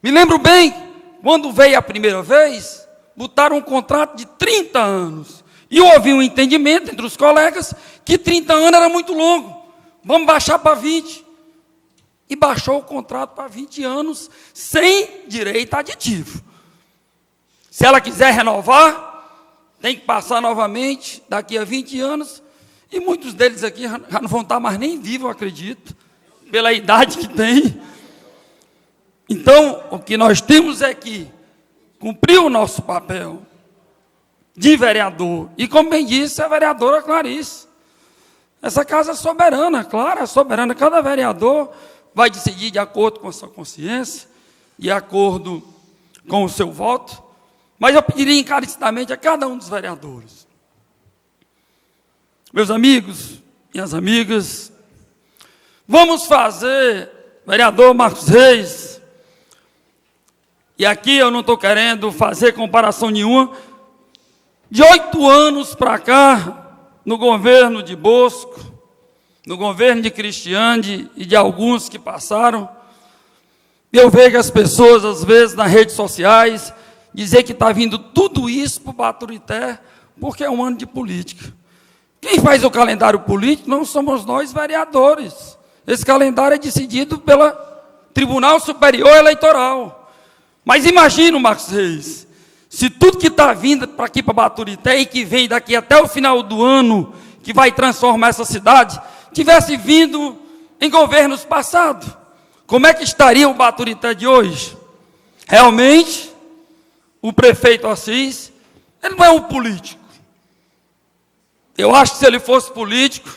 Me lembro bem, quando veio a primeira vez, botaram um contrato de 30 anos. E houve um entendimento entre os colegas que 30 anos era muito longo. Vamos baixar para 20. E baixou o contrato para 20 anos, sem direito aditivo. Se ela quiser renovar, tem que passar novamente daqui a 20 anos. E muitos deles aqui já não vão estar mais nem vivos, eu acredito, pela idade que tem. Então, o que nós temos é que cumprir o nosso papel de vereador. E como bem disse a vereadora Clarice, essa casa é soberana, claro, é soberana. Cada vereador vai decidir de acordo com a sua consciência, de acordo com o seu voto. Mas eu pediria encarecidamente a cada um dos vereadores. Meus amigos, minhas amigas, vamos fazer, vereador Marcos Reis, e aqui eu não estou querendo fazer comparação nenhuma, de 8 anos para cá, no governo de Bosco, no governo de Cristiane e de alguns que passaram, eu vejo as pessoas, às vezes, nas redes sociais, dizer que está vindo tudo isso para o Baturité, porque é um ano de política. Quem faz o calendário político não somos nós, vereadores. Esse calendário é decidido pelo Tribunal Superior Eleitoral. Mas imagina, Marcos Reis, se tudo que está vindo para aqui, para Baturité, e que vem daqui até o final do ano, que vai transformar essa cidade, tivesse vindo em governos passados, como é que estaria o Baturité de hoje? Realmente, o prefeito Assis, ele não é um político. Eu acho que se ele fosse político,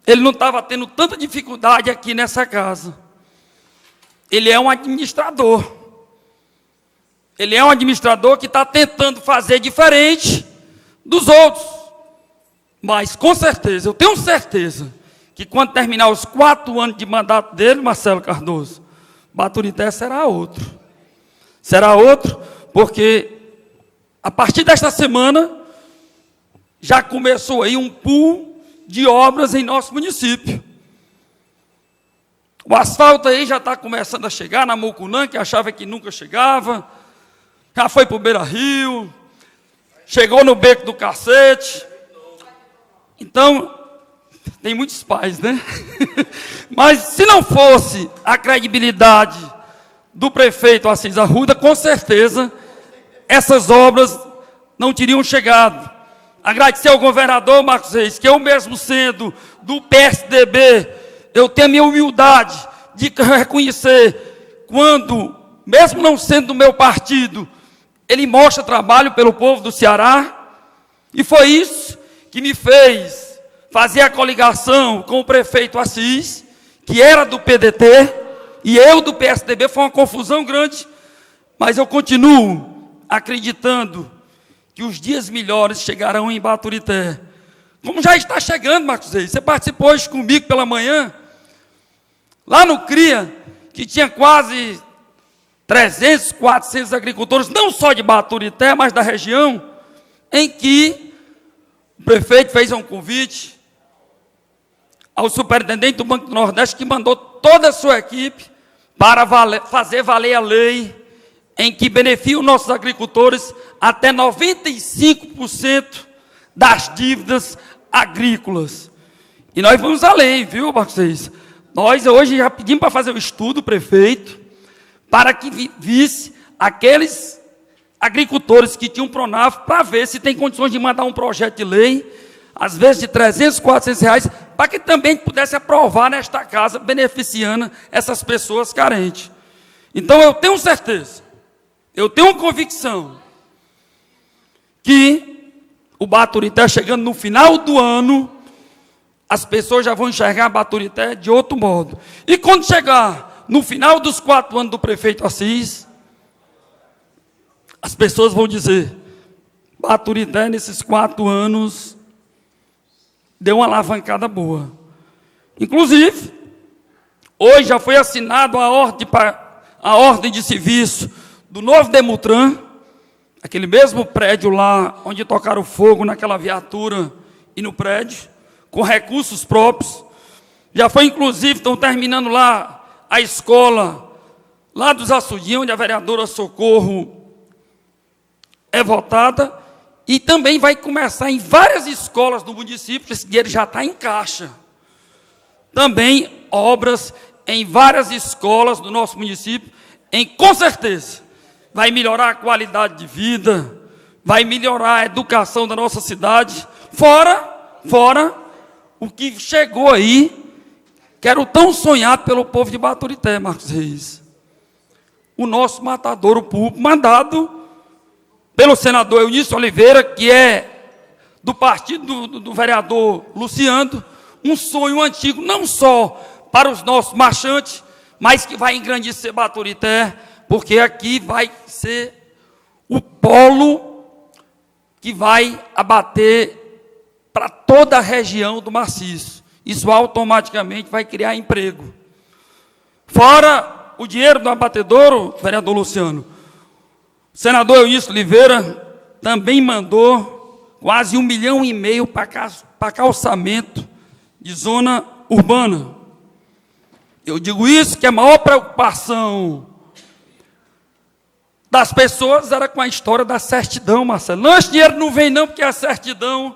ele não estava tendo tanta dificuldade aqui nessa casa. Ele é um administrador. Ele é um administrador que está tentando fazer diferente dos outros. Mas, com certeza, eu tenho certeza, que quando terminar os 4 anos de mandato dele, Marcelo Cardoso, Baturité será outro. Será outro, porque a partir desta semana, já começou aí um pool de obras em nosso município. O asfalto aí já está começando a chegar na Mucunã, que achava que nunca chegava. Já foi para o Beira Rio, chegou no Beco do Cacete. Então, tem muitos pais, né? Mas se não fosse a credibilidade do prefeito Assis Arruda, com certeza essas obras não teriam chegado. Agradecer ao governador Marcos Reis, que eu mesmo sendo do PSDB, eu tenho a minha humildade de reconhecer quando, mesmo não sendo do meu partido, ele mostra trabalho pelo povo do Ceará, e foi isso que me fez fazer a coligação com o prefeito Assis, que era do PDT, e eu do PSDB. Foi uma confusão grande, mas eu continuo acreditando que os dias melhores chegarão em Baturité. Como já está chegando, Marcos Reis. Você participou hoje comigo pela manhã, lá no CRIA, que tinha quase 300, 400 agricultores, não só de Baturité, mas da região, em que o prefeito fez um convite ao superintendente do Banco do Nordeste, que mandou toda a sua equipe para fazer valer a lei em que beneficia os nossos agricultores até 95% das dívidas agrícolas. E nós vamos além, viu, Marcos Reis? Nós hoje já pedimos para fazer o estudo, prefeito, para que visse aqueles agricultores que tinham Pronaf, para ver se tem condições de mandar um projeto de lei, às vezes de 300, 400 reais, para que também pudesse aprovar nesta casa, beneficiando essas pessoas carentes. Então eu tenho certeza, eu tenho convicção, que o Baturité, chegando no final do ano, as pessoas já vão enxergar a Baturité de outro modo. E quando chegar no final dos 4 anos do prefeito Assis, as pessoas vão dizer, Baturité, nesses 4 anos, deu uma alavancada boa. Inclusive, hoje já foi assinado a ordem de serviço do novo Demutran, aquele mesmo prédio lá, onde tocaram fogo naquela viatura e no prédio, com recursos próprios. Já foi, inclusive, estão terminando lá a escola, lá dos Açudinhos, onde a vereadora Socorro é votada, e também vai começar em várias escolas do município, esse dinheiro já está em caixa. Também obras em várias escolas do nosso município, com certeza, vai melhorar a qualidade de vida, vai melhorar a educação da nossa cidade, fora o que chegou aí, que era o tão sonhado pelo povo de Baturité, Marcos Reis. O nosso matadouro público, mandado pelo senador Eunício Oliveira, que é do partido do vereador Luciano, um sonho antigo, não só para os nossos marchantes, mas que vai engrandecer Baturité, porque aqui vai ser o polo que vai abater para toda a região do maciço. Isso automaticamente vai criar emprego. Fora o dinheiro do abatedouro, vereador Luciano, o senador Eunício Oliveira também mandou quase 1,5 milhão para calçamento de zona urbana. Eu digo isso, que a maior preocupação das pessoas era com a história da certidão, Marcelo. Não, esse dinheiro não vem não, porque a certidão,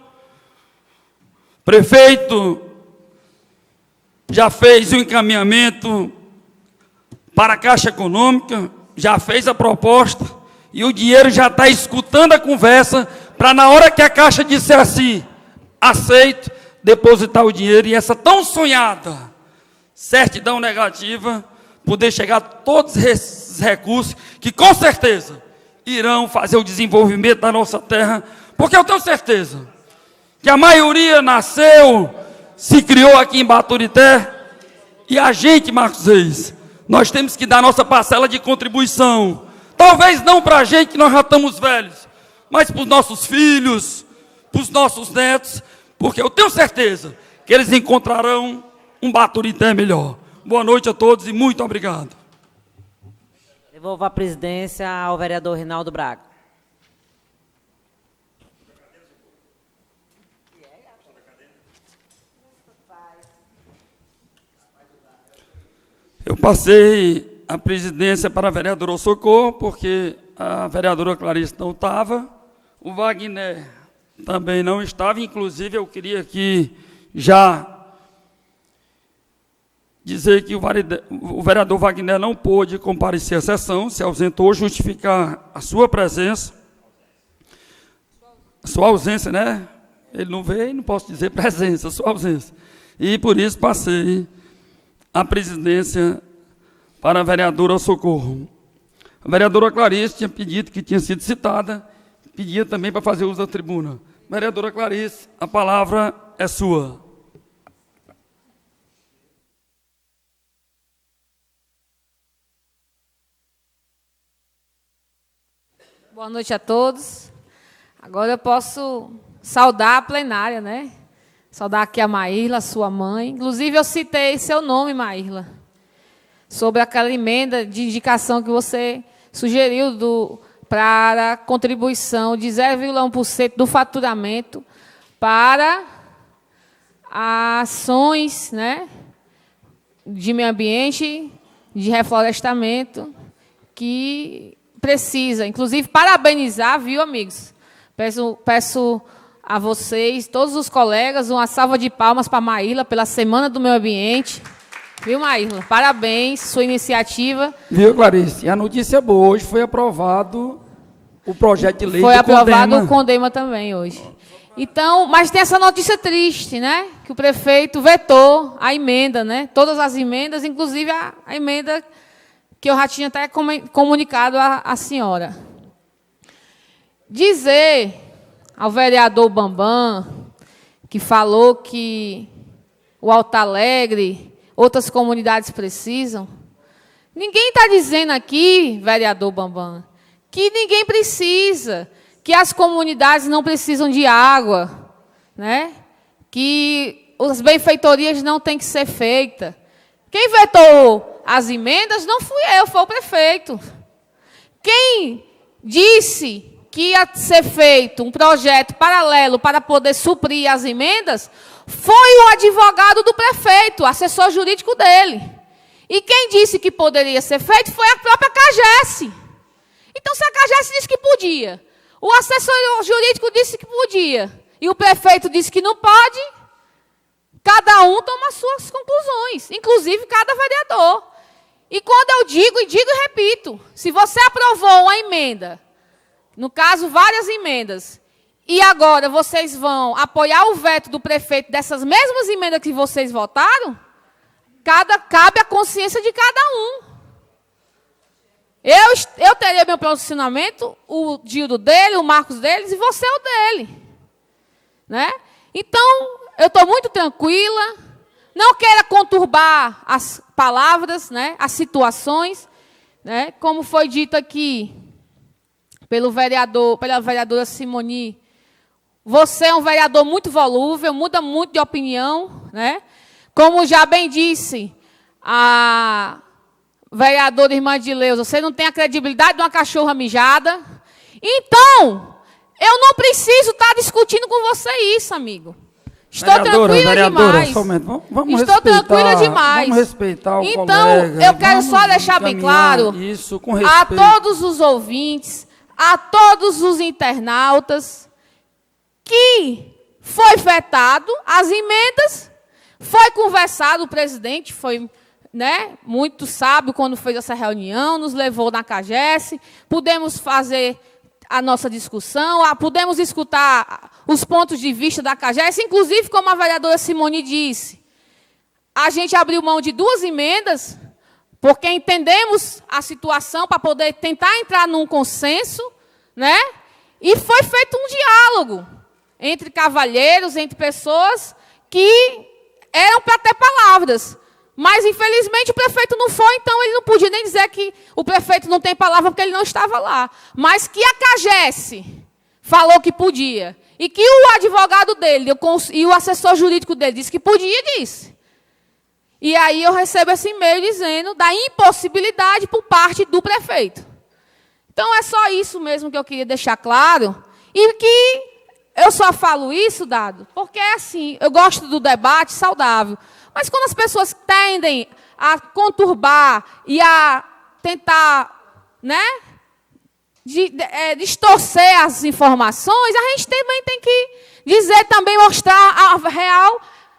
prefeito já fez o encaminhamento para a Caixa Econômica, já fez a proposta, e o dinheiro já está escutando a conversa, para na hora que a Caixa disser assim, aceito, depositar o dinheiro, e essa tão sonhada certidão negativa, poder chegar a todos esses recursos, que com certeza irão fazer o desenvolvimento da nossa terra, porque eu tenho certeza que a maioria nasceu, se criou aqui em Baturité, e a gente, Marcos Reis, nós temos que dar nossa parcela de contribuição, talvez não para a gente, que nós já estamos velhos, mas para os nossos filhos, para os nossos netos, porque eu tenho certeza que eles encontrarão um Baturité melhor. Boa noite a todos e muito obrigado. Devolvo a presidência ao vereador Reinaldo Braga. Eu passei a presidência para a vereadora Socorro, porque a vereadora Clarice não estava, o Wagner também não estava, inclusive eu queria aqui já dizer que o vereador Wagner não pôde comparecer à sessão, se ausentou, justificar a sua presença, a sua ausência, né? Ele não veio, não posso dizer presença, sua ausência. E por isso passei a presidência para a vereadora Socorro. A vereadora Clarice tinha pedido, que tinha sido citada, pedia também para fazer uso da tribuna. Vereadora Clarice, a palavra é sua. Boa noite a todos. Agora eu posso saudar a plenária, né? Saudar aqui a Maírla, sua mãe. Inclusive, eu citei seu nome, Maírla, sobre aquela emenda de indicação que você sugeriu para a contribuição de 0,1% do faturamento para ações, né, de meio ambiente, de reflorestamento, que precisa. Inclusive, parabenizar, viu, amigos? Peço a vocês, todos os colegas, uma salva de palmas para a Maírla pela Semana do Meio Ambiente. Viu, Maírla? Parabéns, sua iniciativa. Viu, Clarice? A notícia boa, hoje foi aprovado o projeto de lei do Condema. Foi aprovado o Condema também hoje. Então, mas tem essa notícia triste, né? Que o prefeito vetou a emenda, né? Todas as emendas, inclusive a emenda que eu já tinha até comunicado à senhora. Dizer ao vereador Bambam, que falou que o Alto Alegre, outras comunidades precisam. Ninguém está dizendo aqui, vereador Bambam, que ninguém precisa, que as comunidades não precisam de água, né? Que as benfeitorias não têm que ser feitas. Quem vetou as emendas não fui eu, foi o prefeito. Quem disse que ia ser feito um projeto paralelo para poder suprir as emendas foi o advogado do prefeito, o assessor jurídico dele. E quem disse que poderia ser feito foi a própria CAGES. Então, se a CAGES disse que podia, o assessor jurídico disse que podia, e o prefeito disse que não pode, cada um toma as suas conclusões, inclusive cada vereador. E quando eu digo e repito, se você aprovou uma emenda, no caso, várias emendas, e agora vocês vão apoiar o veto do prefeito dessas mesmas emendas que vocês votaram, cabe a consciência de cada um. Eu teria meu posicionamento, o Gildo dele, o Marcos deles, e você o dele. Né? Então, eu estou muito tranquila, não quero conturbar as palavras, né, as situações, né, como foi dito aqui pela vereadora Simoni. Você é um vereador muito volúvel, muda muito de opinião, né? Como já bem disse a vereadora irmã de Leusa, você não tem a credibilidade de uma cachorra mijada. Então, eu não preciso estar discutindo com você isso, amigo. Estou tranquila demais. Estou tranquila demais. Vamos respeitar o então, colega. Eu quero só deixar bem claro isso, com a todos os ouvintes, a todos os internautas, que foi vetado as emendas, foi conversado, o presidente foi, né, muito sábio quando fez essa reunião, nos levou na CAGES, pudemos fazer a nossa discussão, pudemos escutar os pontos de vista da CAGES, inclusive, como a vereadora Simone disse, a gente abriu mão de 2 emendas, porque entendemos a situação para poder tentar entrar num consenso, né? E foi feito um diálogo entre cavalheiros, entre pessoas que eram para ter palavras. Mas, infelizmente, o prefeito não foi, então ele não podia nem dizer que o prefeito não tem palavra porque ele não estava lá. Mas que a CAGES falou que podia, e que o advogado dele e o assessor jurídico dele disse que podia, disse. E aí eu recebo esse e-mail dizendo da impossibilidade por parte do prefeito. Então, é só isso mesmo que eu queria deixar claro. E que eu só falo isso, Dado, porque é assim, eu gosto do debate saudável. Mas quando as pessoas tendem a conturbar e a tentar, né, distorcer as informações, a gente também tem que dizer, também mostrar a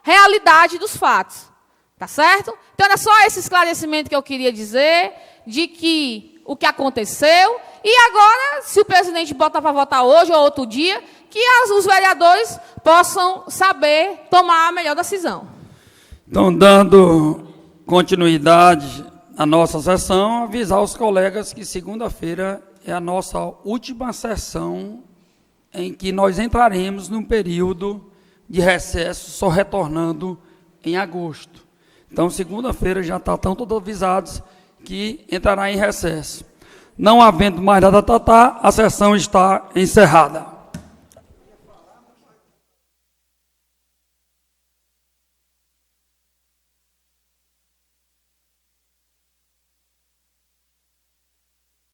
realidade dos fatos. Tá certo? Então, era só esse esclarecimento que eu queria dizer, de que o que aconteceu, e agora, se o presidente botar para votar hoje ou outro dia, que os vereadores possam saber tomar a melhor decisão. Então, dando continuidade à nossa sessão, avisar os colegas que segunda-feira é a nossa última sessão em que nós entraremos num período de recesso, só retornando em agosto. Então, segunda-feira já estão todos avisados que entrará em recesso. Não havendo mais nada a tratar, a sessão está encerrada.